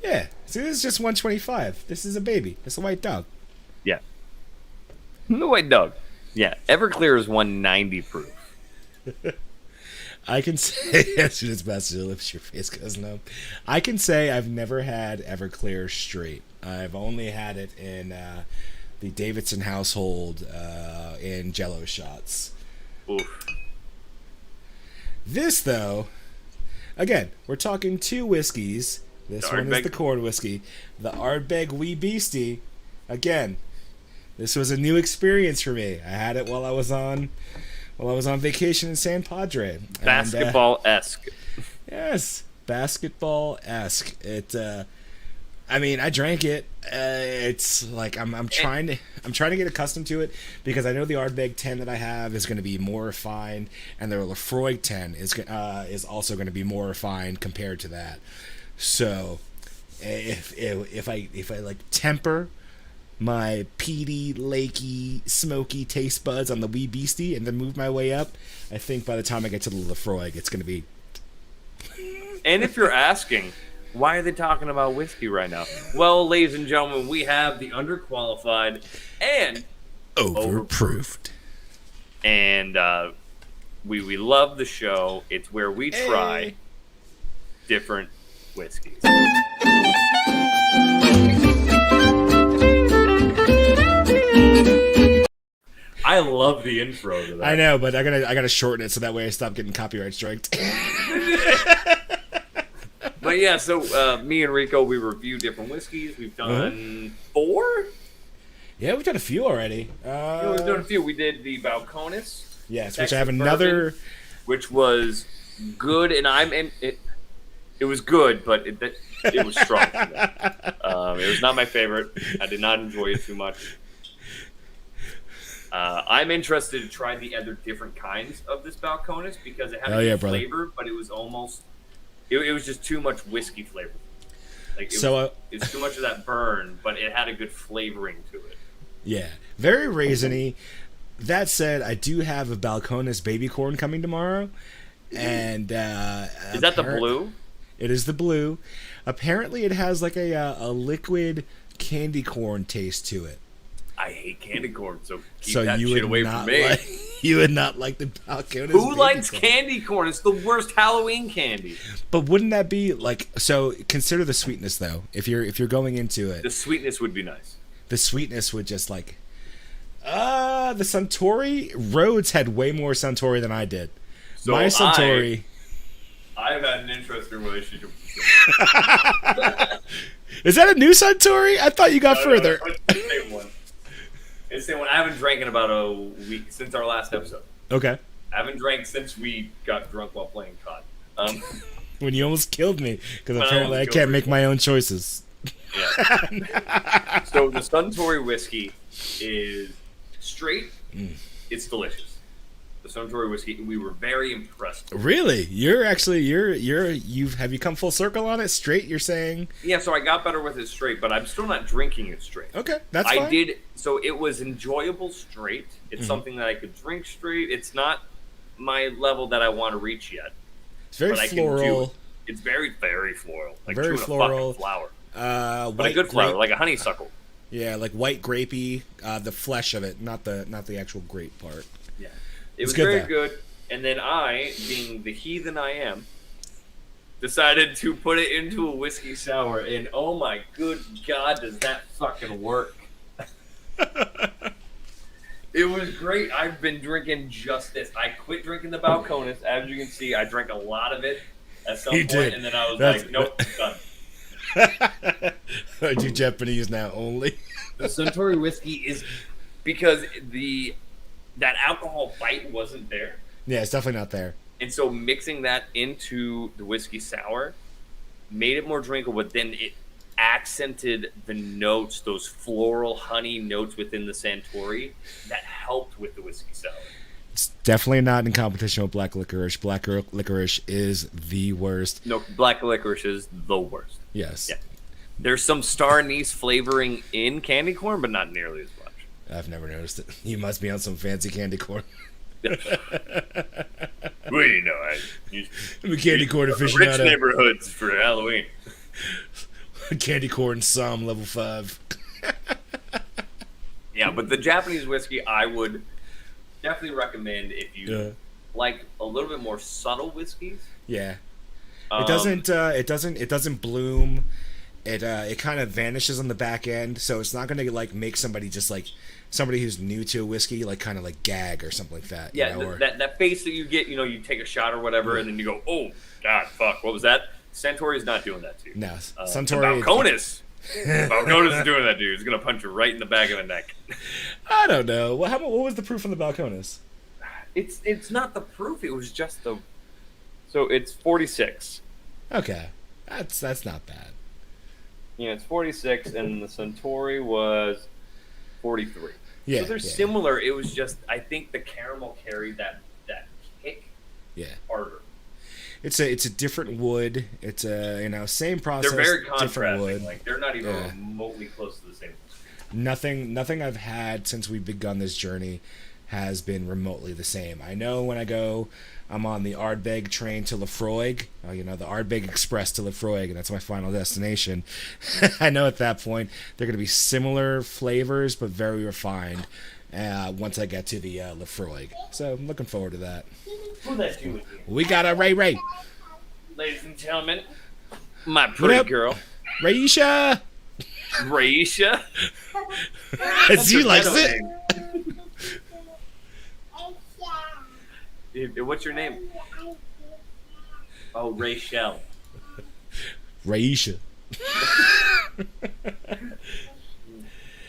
Yeah. See, this is just 125. This is a baby. It's a White Dog. Yeah. The White Dog. Yeah. Everclear is 190 proof. I can say, as soon as Master lips, your face goes numb. I can say I've never had Everclear straight. I've only had it in the Davidson household in Jello shots. Oof. This, though, again, we're talking two whiskeys. This one is the corn whiskey. The Ardbeg Wee Beastie. Again, this was a new experience for me. I had it while I was on vacation in San Padre. Basketball-esque. Yes, basketball-esque. It. I mean, I drank it. It's like I'm trying to get accustomed to it because I know the Ardbeg 10 that I have is going to be more refined, and the Lefroy 10 is also going to be more refined compared to that. So, if I like temper my peaty, lakey, smoky taste buds on the Wee Beastie and then move my way up, I think by the time I get to the Lefroy, it's going to be. And if you're asking, why are they talking about whiskey right now? Well, ladies and gentlemen, we have the Underqualified and Overproofed. And we love the show. It's where we try different whiskeys. I love the intro to that. I know, but I gotta shorten it so that way I stop getting copyright striked. But yeah, so me and Rico, we review different whiskeys. We've done 4? Yeah, we've done a few already. Yeah, we've done a few. We did the Balcones. Yes, which I have another... Which was good, and it It was good, but it was strong. It was not my favorite. I did not enjoy it too much. I'm interested to try the other different kinds of this Balcones because it had a good flavor, but it was almost it was just too much whiskey flavor. Like it was too much of that burn, but it had a good flavoring to it. Yeah, very raisiny. That said, I do have a Balcones baby corn coming tomorrow, and is that the blue? It is the blue. Apparently, it has like a liquid candy corn taste to it. I hate candy corn, so keep that shit away from me. You would not like the Balcones. Who likes candy corn? It's the worst Halloween candy. But wouldn't that be like so? Consider the sweetness though. If you're going into it, the sweetness would be nice. The sweetness would just like the Suntory. Rhodes had way more Suntory than I did. So my Suntory. I've had an interesting relationship with Is that a new Suntory? I thought you got further. No, it's the same one. It's the same one. I haven't drank in about a week since our last episode. Okay. I haven't drank since we got drunk while playing COD. When you almost killed me, because apparently I can't make my own choices. Yeah. So the Suntory whiskey is straight. It's delicious. The Suntory whiskey, we were very impressed. Really? Have you come full circle on it? Straight, you're saying? Yeah, so I got better with it straight, but I'm still not drinking it straight. Okay, that's fine. So it was enjoyable straight. It's something that I could drink straight. It's not my level that I want to reach yet. It's very floral. It's very, very floral. Like very floral. A fucking flower. But a good flower, like a honeysuckle. Yeah, like white grapey, the flesh of it, not the actual grape part. Yeah. It was very good. And then I, being the heathen I am, decided to put it into a whiskey sour. And oh my good God, does that fucking work. It was great. I've been drinking just this. I quit drinking the Balcones. As you can see, I drank a lot of it at some point. And then I was like, nope, done. I do Japanese now only. The Suntory whiskey is because that alcohol bite wasn't there. Yeah, it's definitely not there. And so mixing that into the whiskey sour made it more drinkable, but then it accented the notes, those floral honey notes within the Centauri that helped with the whiskey sour. It's definitely not in competition with black licorice. Black licorice is the worst. No, black licorice is the worst. Yes. Yeah. There's some star anise flavoring in candy corn, but not nearly as much. I've never noticed it. You must be on some fancy candy corn. Well, you know, I'm a candy corn aficionado. Rich neighborhoods for Halloween. Candy corn Somm level 5. Yeah, but the Japanese whiskey I would definitely recommend if you like a little bit more subtle whiskeys. Yeah. It doesn't bloom. It kind of vanishes on the back end, so it's not going to like make somebody just like somebody who's new to a whiskey like kind of like gag or something like that. Yeah, you know, that face that you get, you know, you take a shot or whatever, and then you go, oh God, fuck, what was that? Centauri is not doing that to you. No, Centauri. Balcones is doing that to you. He's gonna punch you right in the back of the neck. I don't know. What was the proof on the Balcones? It's not the proof. It was just the. So it's 46. Okay, that's not bad. Yeah, it's 46, and the Centauri was 43. Yeah, so they're similar. It was just I think the caramel carried that kick. Yeah. Harder. It's a different wood. It's a same process. They're very different wood. contrasting. Like they're not even remotely close to the same. Nothing I've had since we've begun this journey has been remotely the same. I know when I'm on the Ardbeg train to Lefroy, the Ardbeg Express to Lefroy, and that's my final destination. I know at that point they're going to be similar flavors, but very refined once I get to the Lefroy. So I'm looking forward to that. Who that you with you? We got a Ray. Ladies and gentlemen, my pretty girl. Raisha! She likes it. What's your name? Oh, Rachel. Raisha.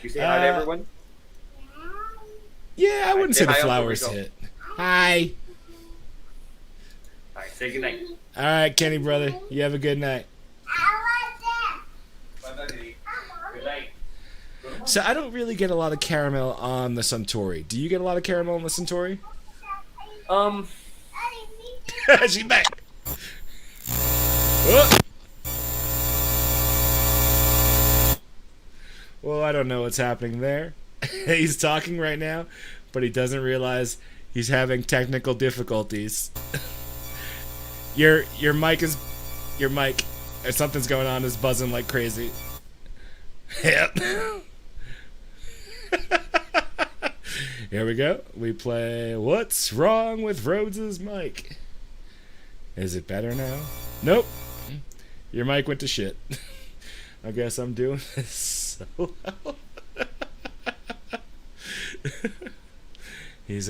You say hi to everyone? Yeah, I wouldn't say the flowers hit. Hi. All right, say goodnight. All right, Kenny, brother. You have a good night. So I don't really get a lot of caramel on the Suntory. Do you get a lot of caramel on the Suntory? She's back. Oh. Well, I don't know what's happening there. He's talking right now, but he doesn't realize he's having technical difficulties. Your mic, something's going on, is buzzing like crazy. Yep. Here we go. We play What's Wrong with Rhodes' Mic? Is it better now? Nope. Your mic went to shit. I guess I'm doing this so well. He's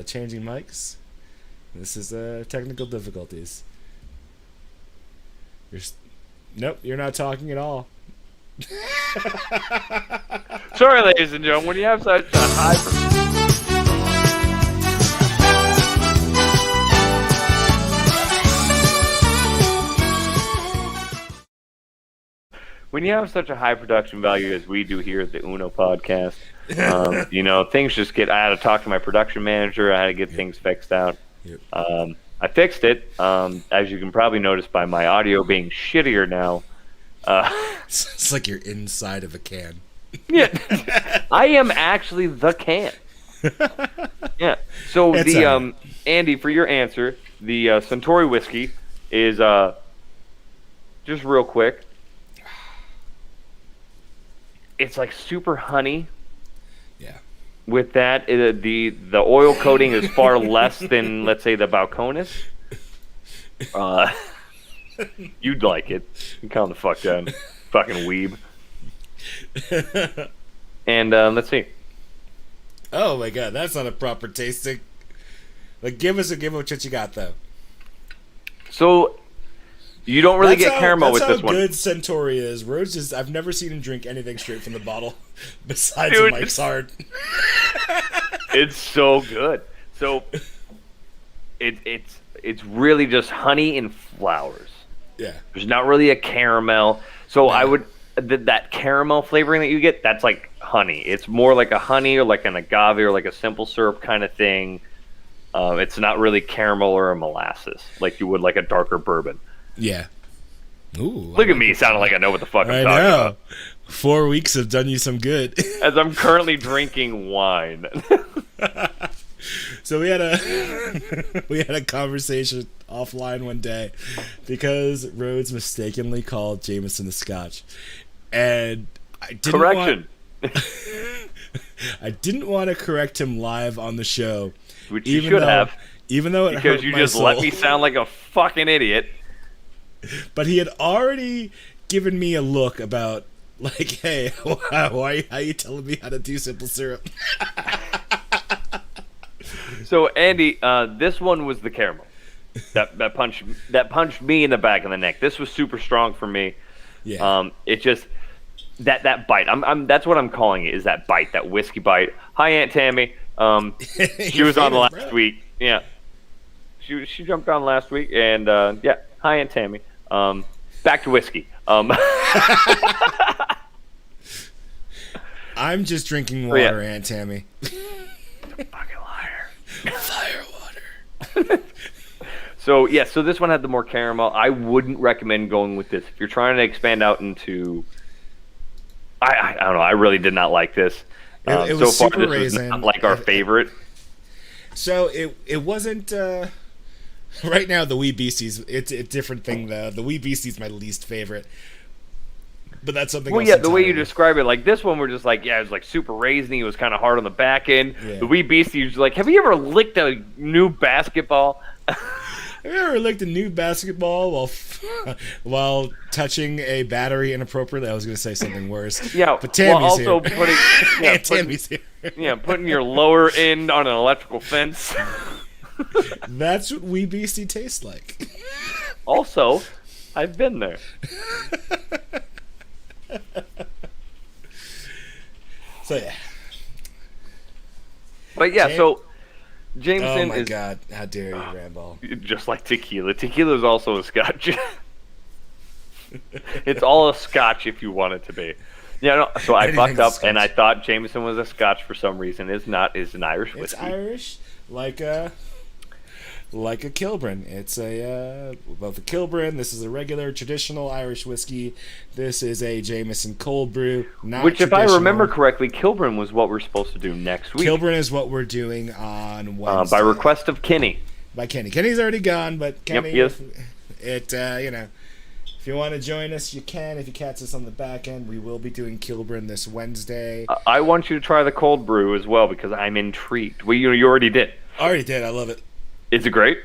changing mics. This is technical difficulties. Nope, you're not talking at all. Sorry, ladies and gentlemen, when you have such a high... When you have such a high production value as we do here at the Uno podcast, things just get... I had to talk to my production manager. I had to get things fixed out. Yep. I fixed it. As you can probably notice by my audio being shittier now. It's like you're inside of a can. Yeah. I am actually the can. Yeah. So It's Andy, for your answer, the Suntory Whiskey is just real quick. It's like super honey. Yeah. With that, the oil coating is far less than, let's say, the Balcones. You'd like it. You calm the fuck down, fucking weeb. And let's see. Oh my god, that's not a proper tasting. Like, give what you got though. So you don't really get caramel with this one. That's how good Centauri is. Rhodes I've never seen him drink anything straight from the bottle, besides Dude, Mike's Hard. It's so good. So it's really just honey and flowers. Yeah. There's not really a caramel. So I would that caramel flavoring that you get, that's like honey. It's more like a honey or like an agave or like a simple syrup kind of thing. It's not really caramel or a molasses like you would like a darker bourbon. Yeah. Ooh. Look at me sounding like I know what the fuck I'm talking about. 4 weeks have done you some good. As I'm currently drinking wine. So we had a conversation offline one day because Rhodes mistakenly called Jameson a Scotch, and I didn't want to correct him live on the show, which you should have, even though it because hurt you my just soul. let me sound like a fucking idiot. But he had already given me a look about like, hey, how are you telling me how to do simple syrup? So Andy, this one was the caramel that punched me in the back of the neck. This was super strong for me. Yeah. It just that bite. That's what I'm calling it. Is that bite, that whiskey bite? Hi, Aunt Tammy. She was on last week. Yeah. She jumped on last week, and yeah. Hi, Aunt Tammy. Back to whiskey. I'm just drinking water, Aunt Tammy. Fucking liar. Fire water. So this one had the more caramel. I wouldn't recommend going with this if you're trying to expand out into. I don't know. I really did not like this. It was so far, super this raisin. is not like our favorite. So it wasn't. Right now, the Wee Beasties, it's a different thing though. The Wee Beasties my least favorite, but that's something. Well, else yeah, the way you entirely. describe it, like this one, we're just like, yeah, it was like super raisiny. It was kind of hard on the back end. Yeah. The Wee Beasties, like, have you ever licked a new basketball? Have you ever licked a new basketball while touching a battery inappropriately? I was going to say something worse. Yeah, but Tammy's also here. Tammy's here. Putting your lower end on an electrical fence. That's what Wee Beastie tastes like. Also, I've been there. So yeah. But yeah, so Jameson Oh my is god! How dare you, Ramball? just like tequila. Tequila is also a scotch. It's all a scotch if you want it to be. Yeah, no, so I Anything's fucked up, scotch. and I thought Jameson was a scotch for some reason. It's not. It's an Irish It's whiskey. Irish, like a Kilburn. It's both a Kilburn. This is a regular traditional Irish whiskey. This is a Jameson cold brew. Not Which, if I traditional. remember correctly, Kilburn was what we're supposed to do next week. Kilburn is what we're doing on Wednesday. By request of Kenny. By Kenny. Kenny's already gone, but Kenny, yes. if you want to join us, you can. If you catch us on the back end, we will be doing Kilburn this Wednesday. I want you to try the cold brew as well because I'm intrigued. Well, you already did. Already did. I love it. Is it great?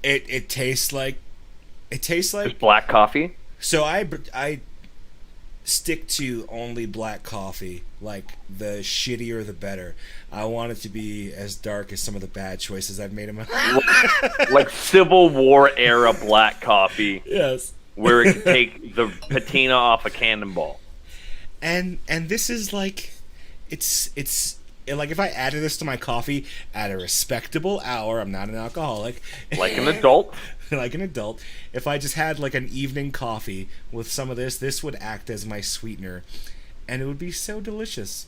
It tastes like It's black coffee. So I stick to only black coffee. Like, the shittier the better. I want it to be as dark as some of the bad choices I've made in my life. Like Civil War era black coffee. Yes. Where it can take the patina off a cannonball. And this is like, it's like, if I added this to my coffee at a respectable hour, I'm not an alcoholic. Like an adult. Like an adult. If I just had like an evening coffee with some of this would act as my sweetener. And it would be so delicious.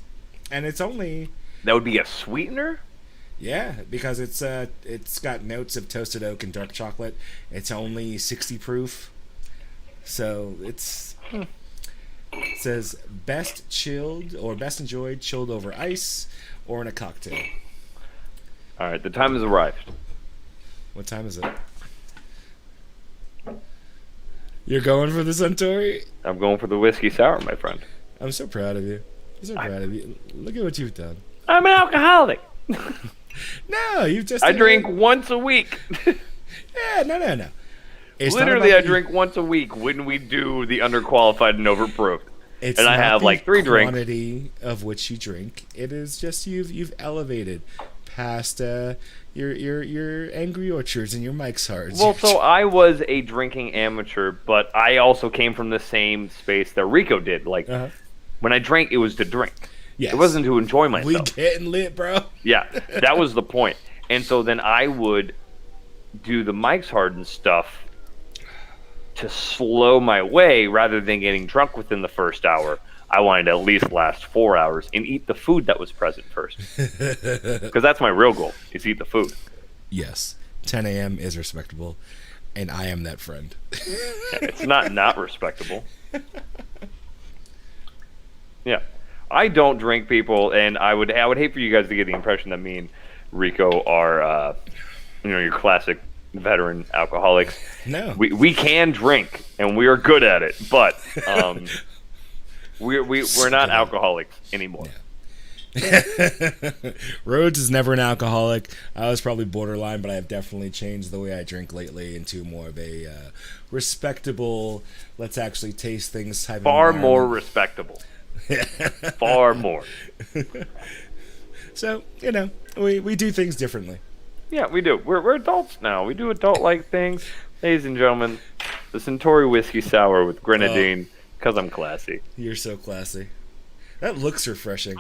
And it's only... That would be a sweetener? Yeah, because it's got notes of toasted oak and dark chocolate. It's only 60 proof. So it's... It says best chilled or best enjoyed chilled over ice or in a cocktail. All right, the time has arrived. What time is it? You're going for the Suntory? I'm going for the whiskey sour, my friend. I'm so proud of you. I'm so proud of you. Look at what you've done. I'm an alcoholic. No, you've just... I drink once a week. Yeah, no. It's not Literally, about I drink once a week when we do the underqualified and overproof. It's and I not have the like 3 drinks. quantity of which you drink. It is just you've elevated past your Angry Orchards and your Mike's Hards. Well, so I was a drinking amateur, but I also came from the same space that Rico did. Like, when I drank, it was to drink. Yes. It wasn't to enjoy We myself. getting lit, bro. Yeah, that was the point. And so then I would do the Mike's Hard and stuff to slow my way rather than getting drunk within the first hour. I wanted to at least last 4 hours and eat the food that was present first. Because that's my real goal, is eat the food. Yes. 10 a.m. is respectable, and I am that friend. It's not respectable. Yeah. I don't drink, people, and I would hate for you guys to get the impression that me and Rico are your classic veteran alcoholics. No. We can drink and we are good at it, but we're not alcoholics anymore. Yeah. Rhodes is never an alcoholic. I was probably borderline, but I have definitely changed the way I drink lately into more of a respectable, let's actually taste things type Far of more environment. respectable. Far more. So, we do things differently. Yeah, we do. We're adults now. We do adult-like things. Ladies and gentlemen, the Centauri Whiskey Sour with Grenadine, because I'm classy. You're so classy. That looks refreshing.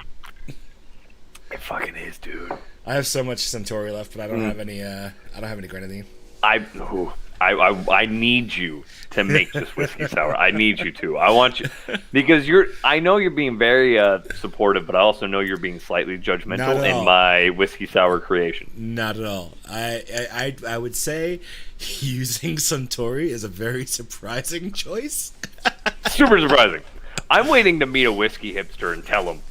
It fucking is, dude. I have so much Centauri left, but I don't have any. I don't have any Grenadine. I need you to make this whiskey sour. I need you to. I want you because I know you're being very supportive, but I also know you're being slightly judgmental in my whiskey sour creation. Not at all. I would say using Suntory is a very surprising choice. Super surprising. I'm waiting to meet a whiskey hipster and tell him.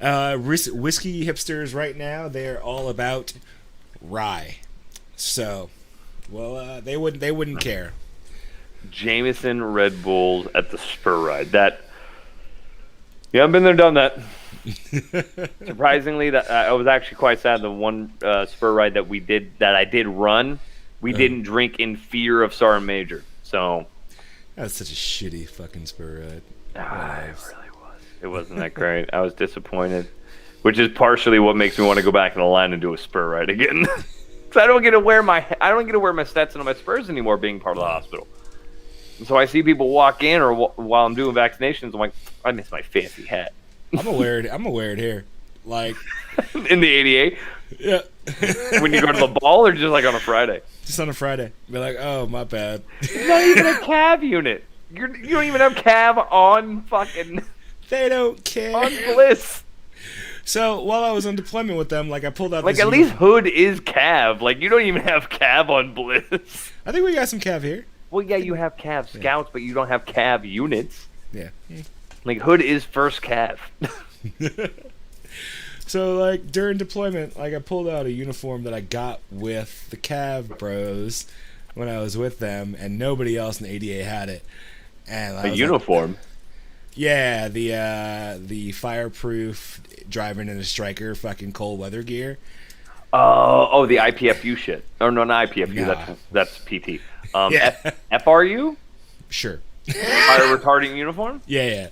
Whiskey hipsters right now, they're all about rye. So, well, they wouldn't care. Jameson Red Bulls at the spur ride. Yeah, I've been there, done that. Surprisingly, that I was actually quite sad. The one spur ride that I did run, we didn't drink in fear of Sergeant Major. So that's such a shitty fucking spur ride. It really was. It wasn't that great. I was disappointed, which is partially what makes me want to go back in the line and do a spur ride again. Because I don't get to wear my Stetson on my spurs anymore, being part of the hospital. And so I see people walk in, or while I'm doing vaccinations, I'm like, I miss my fancy hat. I'm gonna wear it here. Like, In the ADA? yeah. When you go to the ball or just like on a Friday? Just on a Friday. Be like, oh, my bad. Not even a cav unit. You don't even have cav on fucking... They don't care. On Bliss. So, while I was on deployment with them, like, I pulled out Like, this at least Hood is cav. Like, you don't even have cav on Bliss. I think we got some cav here. Well, yeah, you have cav scouts, but you don't have cav units. Yeah. Like, Hood is first cav. So, like, during deployment, like, I pulled out a uniform that I got with the Cav bros when I was with them, and nobody else in the ADA had it. And I A was uniform? Like, yeah, the fireproof driving in a striker fucking cold weather gear. Oh, the IPFU shit. Oh, no, not IPFU. Nah. That's PT. Yeah. FRU? Sure. Fire retarding uniform? Yeah.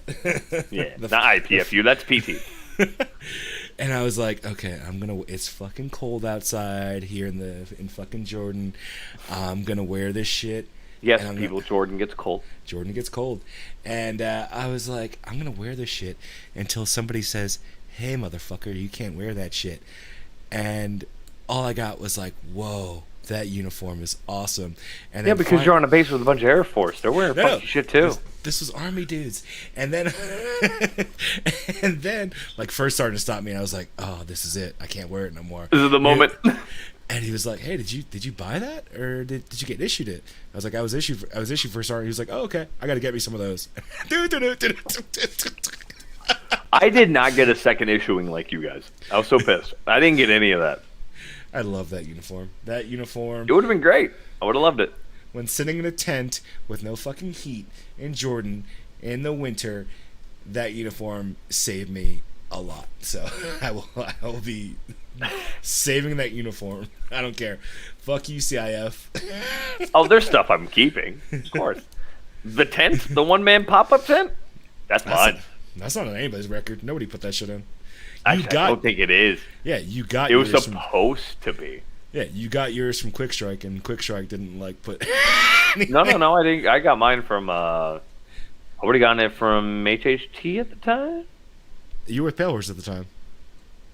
Yeah, not IPFU. That's PT. And I was like, okay, it's fucking cold outside here in fucking Jordan. I'm gonna wear this shit. Yes, Jordan gets cold. Jordan gets cold. And I was like, I'm gonna wear this shit until somebody says, hey, motherfucker, you can't wear that shit. And all I got was like, whoa, that uniform is awesome. And yeah, because you're on a base with a bunch of Air Force. They're wearing funky shit too. This was Army dudes. And then, like, first started to stop me, and I was like, oh, this is it. I can't wear it no more. This is the moment. And he was like, hey, did you buy that? Or did you get issued it? I was like, I was issued first Army. He was like, oh, okay. I got to get me some of those. I did not get a second issuing like you guys. I was so pissed. I didn't get any of that. I love that uniform. That uniform. It would have been great. I would have loved it. When sitting in a tent with no fucking heat in Jordan in the winter, that uniform saved me a lot. So I will be saving that uniform. I don't care. Fuck you, CIF. Oh, there's stuff I'm keeping. Of course. The tent? The one-man pop-up tent? That's mine. That's not on anybody's record. Nobody put that shit in. I don't think it is. Yeah, you got it was yours supposed to be. Yeah, you got yours from Quick Strike, and Quick Strike didn't like put. No, I didn't. I got mine from. I would have gotten it from HHT at the time. You were with Pale Horse at the time.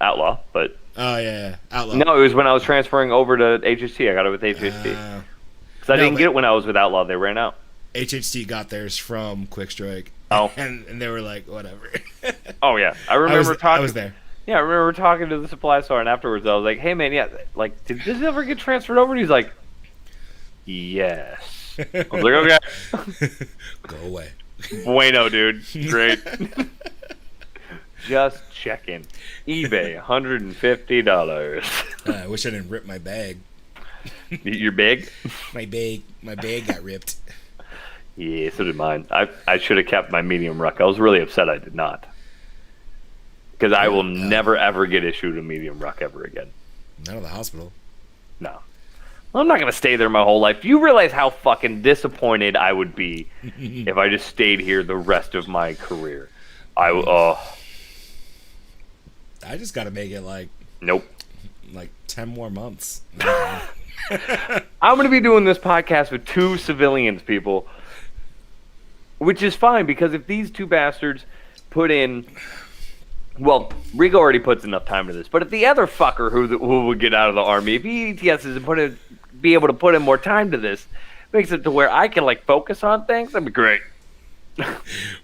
Outlaw, but. Oh yeah, Outlaw. No, it was when I was transferring over to HHT. I got it with HHT. Because I didn't get it when I was with Outlaw. They ran out. HHT got theirs from Quick Strike. Oh. And they were like, whatever. Oh yeah, I remember talking. I was there. Yeah, I remember talking to the supply store, and afterwards I was like, "Hey man, yeah, like, did this ever get transferred over?" And he's like, "Yes." I was like, "Okay." Go away. Bueno, dude. Great. Just checking. eBay, $150. I wish I didn't rip my bag. Your bag? My bag got ripped. Yeah, so did mine. I should have kept my medium ruck. I was really upset I did not. Because I will never, ever get issued a medium ruck ever again. Not at the hospital. No. Well, I'm not going to stay there my whole life. Do you realize how fucking disappointed I would be if I just stayed here the rest of my career? I just got to make it like... Nope. Like 10 more months. I'm going to be doing this podcast with 2 civilians, people. Which is fine, because if these 2 bastards put in... Well, Rico already puts enough time to this, but if the other fucker who would get out of the Army, if he ETSs and be able to put in more time to this, makes it to where I can, like, focus on things, that'd be great.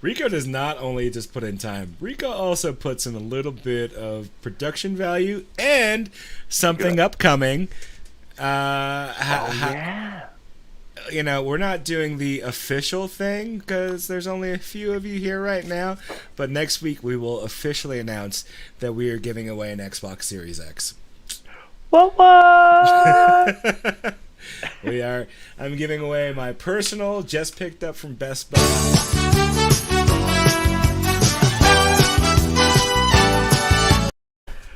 Rico does not only just put in time. Rico also puts in a little bit of production value and something upcoming. Yeah. You know, we're not doing the official thing because there's only a few of you here right now. But next week we will officially announce that we are giving away an Xbox Series X. What? We are. I'm giving away my personal, just picked up from Best Buy.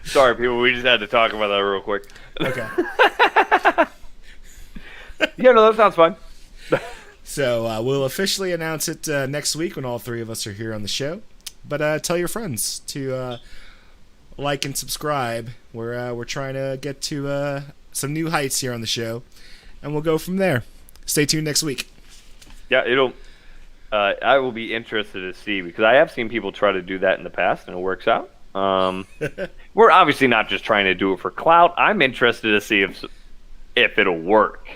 Sorry, people. We just had to talk about that real quick. Okay. Yeah, no, that sounds fun. So we'll officially announce it next week when all 3 of us are here on the show. But tell your friends to like and subscribe. We're trying to get to some new heights here on the show, and we'll go from there. Stay tuned next week. Yeah, I will be interested to see, because I have seen people try to do that in the past and it works out. We're obviously not just trying to do it for clout. I'm interested to see if it'll work.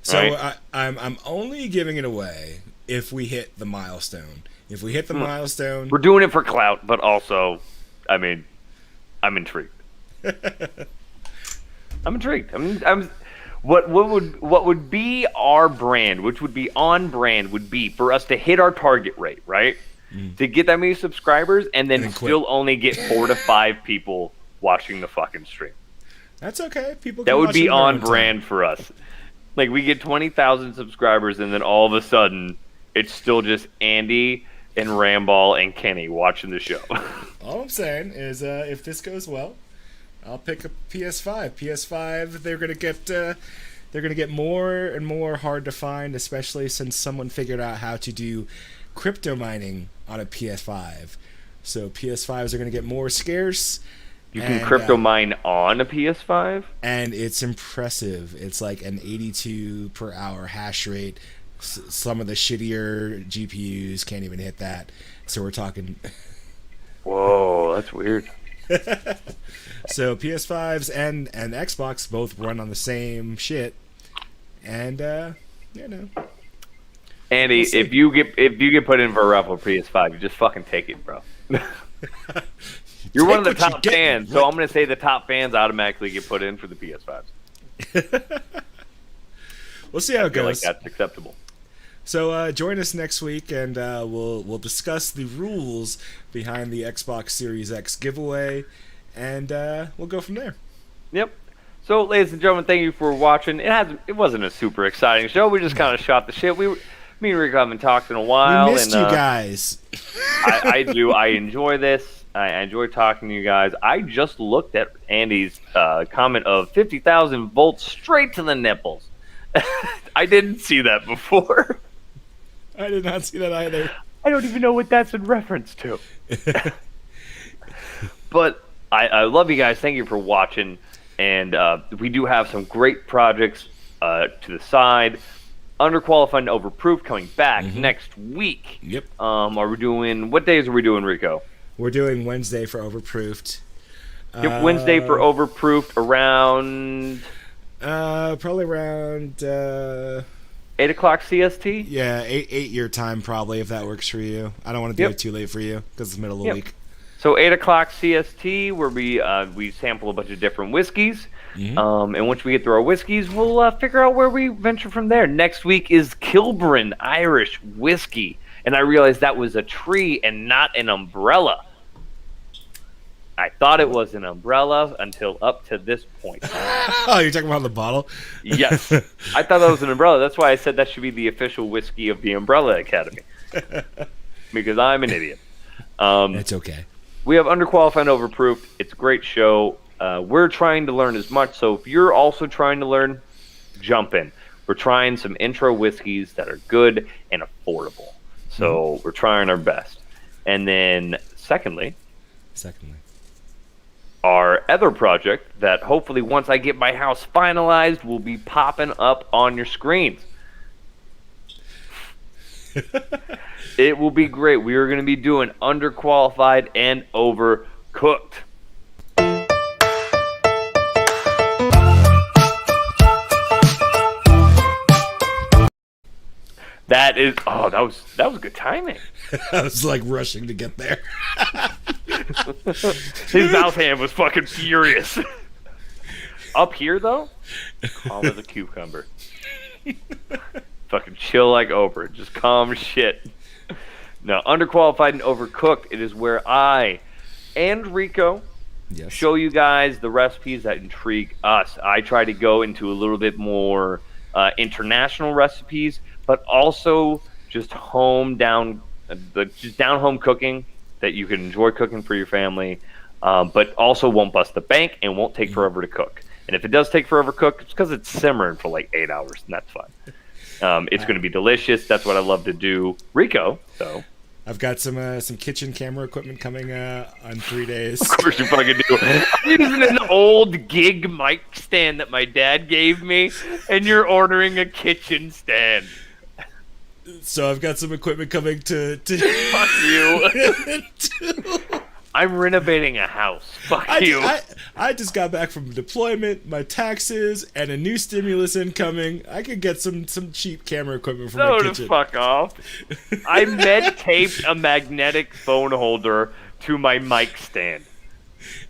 So right? I'm only giving it away if we hit the milestone. If we hit the milestone, We're doing it for clout, but also, I mean, I'm intrigued. I'm intrigued. What would be our brand, which would be on brand, would be for us to hit our target rate, right? To get that many subscribers and then still only get 4 to 5 people watching the fucking stream. That's okay. People That can would watch be it on their own brand for us. Like, we get 20,000 subscribers and then all of a sudden it's still just Andy and Ramball and Kenny watching the show. All I'm saying is, if this goes well, I'll pick a PS5. PS5, they're gonna get more and more hard to find, especially since someone figured out how to do crypto mining on a PS5. So PS5s are gonna get more scarce. You can crypto mine on a PS5? And it's impressive. It's like an 82 per hour hash rate. Some of the shittier GPUs can't even hit that. So we're talking. Whoa, that's weird. So PS5s and Xbox both run on the same shit. And Andy, if you get put in for a raffle PS5, you just fucking take it, bro. You're one of the top fans, so I'm going to say the top fans automatically get put in for the PS5s. We'll see how it goes. Like that's acceptable. So join us next week, and we'll discuss the rules behind the Xbox Series X giveaway, and we'll go from there. Yep. So, ladies and gentlemen, thank you for watching. It wasn't a super exciting show. We just kind of shot the shit. Me and Rick haven't talked in a while. We missed you guys. I do. I enjoy this. I enjoy talking to you guys. I just looked at Andy's comment of 50,000 volts straight to the nipples. I didn't see that before. I did not see that either. I don't even know what that's in reference to. But I love you guys. Thank you for watching. And we do have some great projects to the side. Underqualified and Overproof coming back next week. Yep. What days are we doing, Rico? We're doing Wednesday for Overproofed. Wednesday for Overproofed around... probably around... 8 o'clock CST? Yeah, 8 your time probably, if that works for you. I don't want to do it too late for you, because it's the middle of the week. So 8 o'clock CST, where we sample a bunch of different whiskeys. And once we get through our whiskeys, we'll figure out where we venture from there. Next week is Kilburn Irish Whiskey. And I realized that was a tree and not an umbrella. I thought it was an umbrella until up to this point. Oh, you're talking about the bottle? Yes. I thought that was an umbrella. That's why I said that should be the official whiskey of the Umbrella Academy. Because I'm an idiot. It's okay. We have Underqualified and Overproof. It's a great show. We're trying to learn as much. So if you're also trying to learn, jump in. We're trying some intro whiskeys that are good and affordable. So we're trying our best. And then secondly, our other project that hopefully once I get my house finalized will be popping up on your screens. It will be great. We are going to be doing Underqualified and Overcooked. That was good timing. I was like rushing to get there. His mouth hand was fucking furious. Up here though, calm as a cucumber. Fucking chill like Oprah. Just calm as shit. Now, Underqualified and Overcooked, it is where I and Rico show you guys the recipes that intrigue us. I try to go into a little bit more international recipes, but also just down home cooking that you can enjoy cooking for your family, but also won't bust the bank and won't take forever to cook. And if it does take forever to cook, it's because it's simmering for like 8 hours, and that's fine. It's going to be delicious. That's what I love to do. Rico, so I've got some kitchen camera equipment coming on 3 days. Of course you fucking do. I'm using an old gig mic stand that my dad gave me, and you're ordering a kitchen stand. So I've got some equipment coming to Fuck you. I'm renovating a house. Fuck you. I just got back from deployment, my taxes, and a new stimulus incoming. I could get some cheap camera equipment for my kitchen. Fuck off. I med-taped a magnetic phone holder to my mic stand.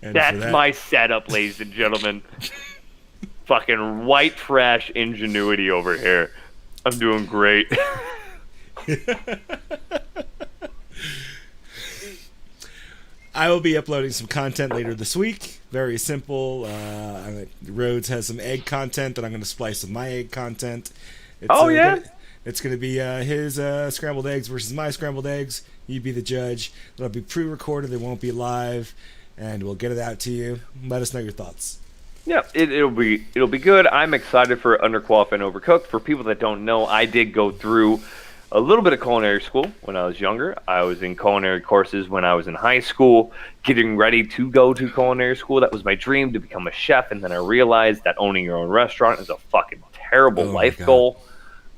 And That's my setup, ladies and gentlemen. Fucking white trash ingenuity over here. I'm doing great. I will be uploading some content later this week. Very simple. Rhodes has some egg content that I'm going to splice with my egg content. It's going to be his scrambled eggs versus my scrambled eggs. You be the judge. It'll be pre-recorded. It won't be live, and we'll get it out to you. Let us know your thoughts. Yeah, it'll be good. I'm excited for Underqualified and Overcooked. For people that don't know, I did go through a little bit of culinary school when I was younger. I was in culinary courses when I was in high school, getting ready to go to culinary school. That was my dream, to become a chef, and then I realized that owning your own restaurant is a fucking terrible life goal.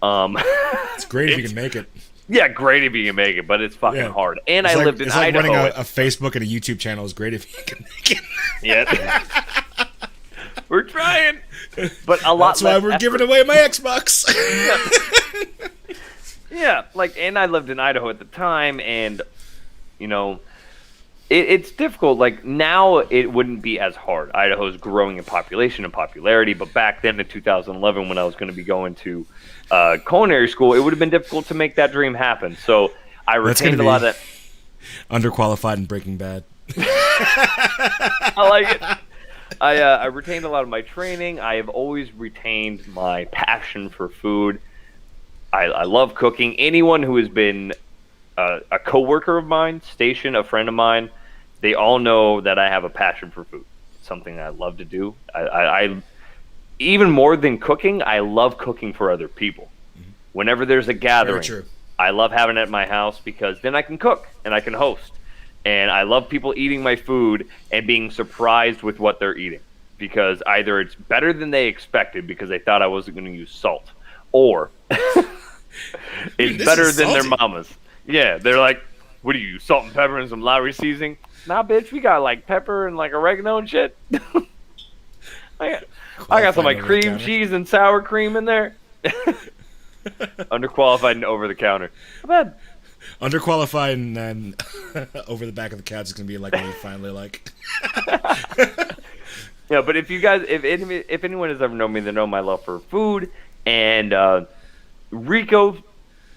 It's great if you can make it. Yeah, great if you can make it, but it's fucking hard. And I lived in Idaho. Running a Facebook and a YouTube channel is great if you can make it. Yeah. We're trying. But a lot That's why we're giving away my Xbox. Yeah, and I lived in Idaho at the time, and, it's difficult. Now it wouldn't be as hard. Idaho's growing in population and popularity, but back then in 2011, when I was going to be going to culinary school, it would have been difficult to make that dream happen. So I retained a lot of that. Underqualified and Breaking Bad. I like it. I retained a lot of my training. I have always retained my passion for food. I love cooking. Anyone who has been a coworker of mine, a friend of mine, they all know that I have a passion for food. It's something I love to do. I even more than cooking, I love cooking for other people. Mm-hmm. Whenever there's a gathering, I love having it at my house because then I can cook and I can host. And I love people eating my food and being surprised with what they're eating, because either it's better than they expected because they thought I wasn't going to use salt, or it's better than their mama's. Yeah, they're like, what do you use, salt and pepper and some Lowry seasoning? Nah, bitch, we got pepper and oregano and shit. I got some cream cheese and sour cream in there. Underqualified and over the counter. Not bad. Underqualified and then over the back of the couch is gonna be when you finally Yeah, but if you guys, if anyone has ever known me, they know my love for food. And Rico,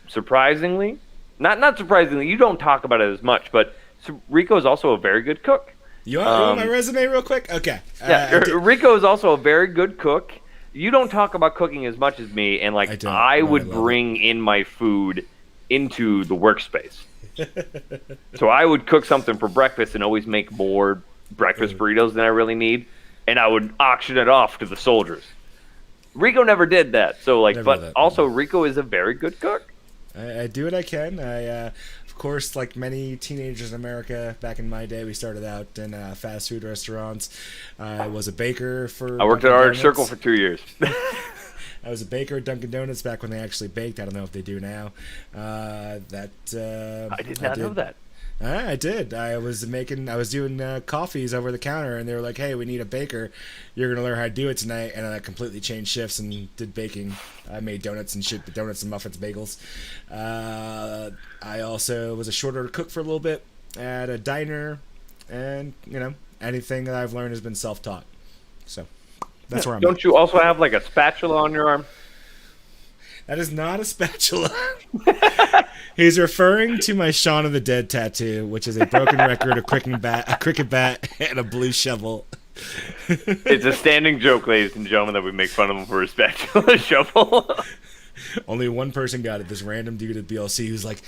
surprisingly, not surprisingly, you don't talk about it as much, but Rico is also a very good cook. You want my resume real quick? Okay. Yeah, Rico is also a very good cook. You don't talk about cooking as much as me, and I would bring in my food into the workspace. So I would cook something for breakfast and always make more breakfast burritos than I really need, and I would auction it off to the soldiers. Rico never did that. So also Rico is a very good cook. I do what I can. Of course, like many teenagers in America, back in my day, we started out in fast food restaurants. I was a baker for. I worked at Art Circle for 2 years. I was a baker at Dunkin' Donuts back when they actually baked. I don't know if they do now. I did not know that. I did. I was doing coffees over the counter, and they were like, "Hey, we need a baker. You're gonna learn how to do it tonight." And then I completely changed shifts and did baking. I made donuts and shit, donuts and muffins, bagels. I also was a short order cook for a little bit at a diner, and anything that I've learned has been self-taught. So that's where I'm. Don't you also have a spatula on your arm? That is not a spatula. He's referring to my Shaun of the Dead tattoo, which is a broken record, a cricket bat, and a blue shovel. It's a standing joke, ladies and gentlemen, that we make fun of him for his spatula shovel. Only one person got it. This random dude at BLC who's like,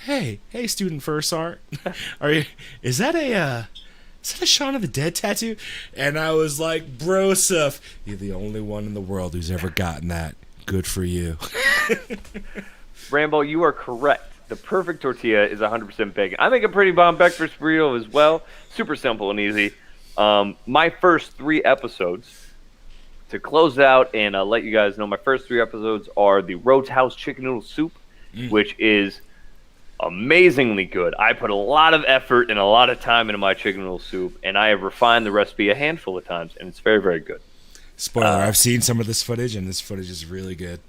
"Hey, student first art, is that a Shaun of the Dead tattoo?" And I was like, "Bro, Suf, you're the only one in the world who's ever gotten that. Good for you." Rambo, you are correct. The perfect tortilla is 100% bacon. I make a pretty bomb breakfast burrito as well. Super simple and easy. My first 3 episodes, to close out and let you guys know, my first 3 episodes are the Rhodes House Chicken Noodle Soup, which is amazingly good. I put a lot of effort and a lot of time into my chicken noodle soup, and I have refined the recipe a handful of times, and it's very, very good. Spoiler, I've seen some of this footage, and this footage is really good.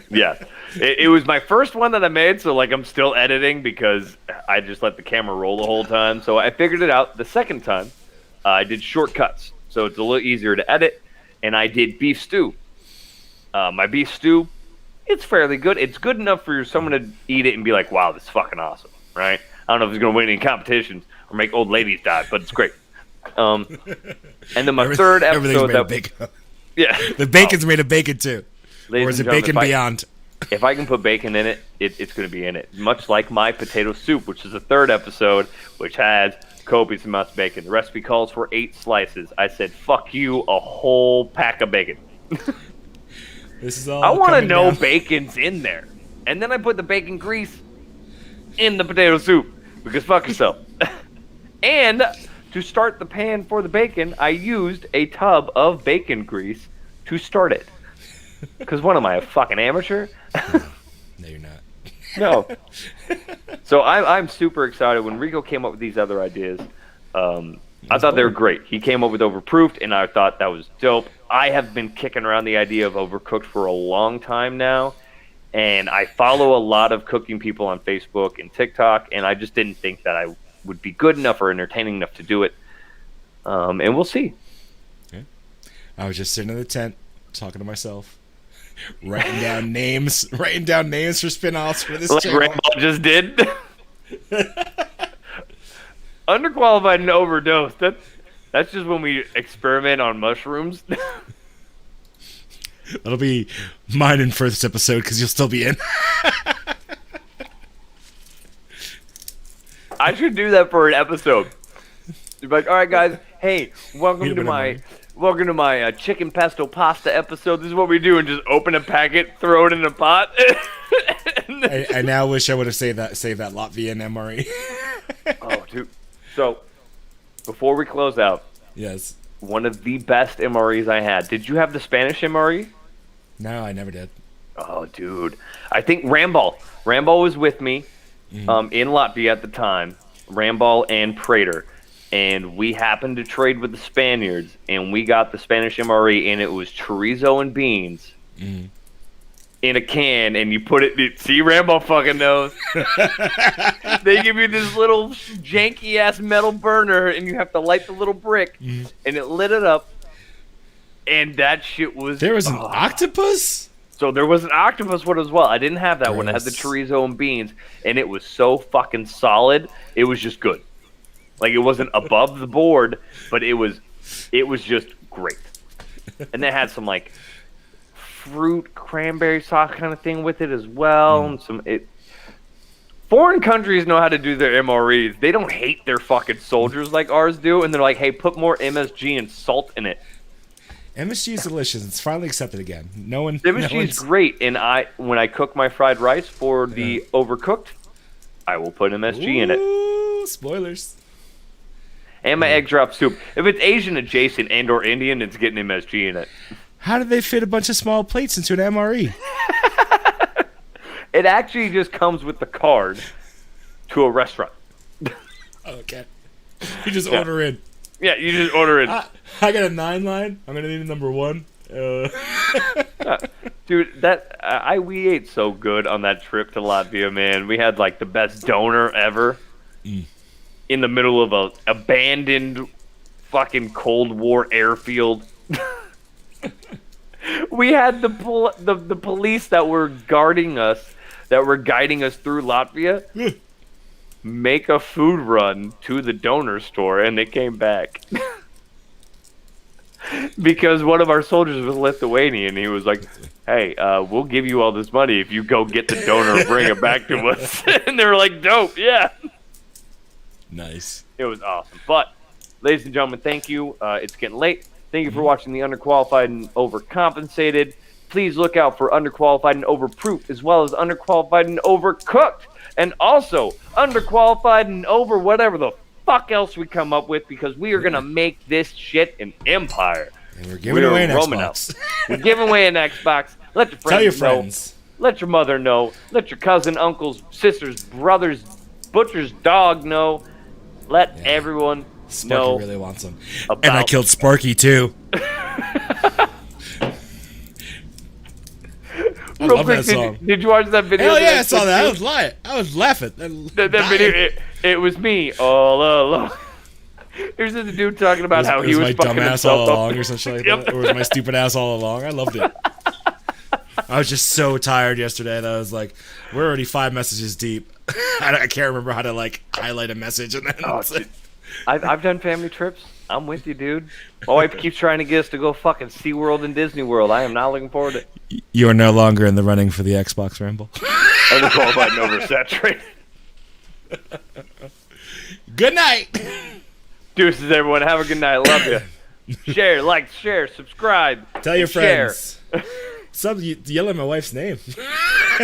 Yeah. It was my first one that I made, so like I'm still editing because I just let the camera roll the whole time. So I figured it out the second time. I did shortcuts, so it's a little easier to edit, and I did beef stew. My beef stew, it's fairly good. It's good enough for someone to eat it and be like, wow, this is fucking awesome, right? I don't know if it's going to win any competitions or make old ladies die, but it's great. And then my third episode... Made of bacon. Yeah. The bacon's made of bacon, too. Or is it bacon beyond? If I can put bacon in it, it's going to be in it. Much like my potato soup, which is the third episode, which has copious amounts of bacon. The recipe calls for 8 slices. I said, fuck you, a whole pack of bacon. This is all I want to know down. bacon's in there. And then I put the bacon grease in the potato soup. Because fuck yourself. And to start the pan for the bacon, I used a tub of bacon grease to start it. Because what am I, a fucking amateur? No, you're not. No. So I'm super excited. When Rico came up with these other ideas, I thought they were great. He came up with Overproofed, and I thought that was dope. I have been kicking around the idea of Overcooked for a long time now, and I follow a lot of cooking people on Facebook and TikTok, and I just didn't think that I would be good enough or entertaining enough to do it. And we'll see. Yeah. I was just sitting in the tent, talking to myself, writing down names for spin-offs for this like channel. Rambo just did. Underqualified and overdosed. That's just when we experiment on mushrooms. That'll be mine in first episode because you'll still be in. I should do that for an episode. You're like, all right, guys. Hey, welcome to my chicken pesto pasta episode. This is what we do, and just open a packet, throw it in a pot. I now wish I would have saved that Latvian MRE. Oh, dude. So, before we close out, Yes. one of the best MREs I had. Did you have the Spanish MRE? No, I never did. Oh, dude. I think Rambal was with me in Latvia at the time. Rambal and Prater. And we happened to trade with the Spaniards, and we got the Spanish MRE, and it was chorizo and beans in a can, and you put it... See, Rambal fucking knows. They give you this little janky-ass metal burner, and you have to light the little brick, and it lit it up, and that shit was... There was an octopus? So there was an octopus one as well. I didn't have that one. I had the chorizo and beans, and it was so fucking solid, it was just good. Like, it wasn't above the board, but it was just great. And they had some, like, fruit cranberry sauce kind of thing with it as well. And foreign countries know how to do their MREs. They don't hate their fucking soldiers like ours do, and they're like, hey, put more MSG and salt in it. MSG is delicious. It's finally accepted again. MSG is great, and when I cook my fried rice for the Overcooked, I will put MSG in it. Spoilers. And my egg drop soup. If it's Asian adjacent and or Indian, it's getting MSG in it. How did they fit a bunch of small plates into an MRE? It actually just comes with the card to a restaurant. Okay. You just order in. Yeah, you just order it. I got a 9 line. I'm gonna need a number 1. Dude, we ate so good on that trip to Latvia, man. We had like the best donor ever. In the middle of a abandoned fucking Cold War airfield. We had the police that were guarding us, that were guiding us through Latvia, make a food run to the donor store, and they came back. Because one of our soldiers was Lithuanian. He was like, hey, we'll give you all this money if you go get the donor and bring it back to us. And they were like, dope, yeah. Nice. It was awesome. But, ladies and gentlemen, thank you. It's getting late. Thank you for watching the Underqualified and Overcompensated. Please look out for Underqualified and Overproof, as well as Underqualified and Overcooked. And also, Underqualified and Over whatever the fuck else we come up with, because we are going to make this shit an empire. And we're giving away an Xbox. We're giving away an Xbox. Let your friends Tell your know. friends. Let your mother know. Let your cousin, uncles, sisters, brothers, Butcher's dog know. Let everyone Sparky know. really wants them. about- And I killed Sparky too. I Real love quick, that song. did you watch that video? Hell yeah, I that saw that. posted? I was laughing. That video, it was me all along. Here's the dude talking about how he was my fucking dumb ass himself all up. along or something like Yep. that. Or was my stupid ass all along. I loved it. I was just so tired yesterday that I was like, we're already 5 messages deep. I can't remember how to like highlight a message and then. Oh, dude. I've done family trips. I'm with you, dude. My wife keeps trying to get us to go fucking SeaWorld and Disney World. I am not looking forward to it. You are no longer in the running for the Xbox Ramble. Underqualified and oversaturated. Good night. Deuces, everyone. Have a good night. Love you. Share, like, share, subscribe. Tell your share. friends. Stop yelling my wife's name.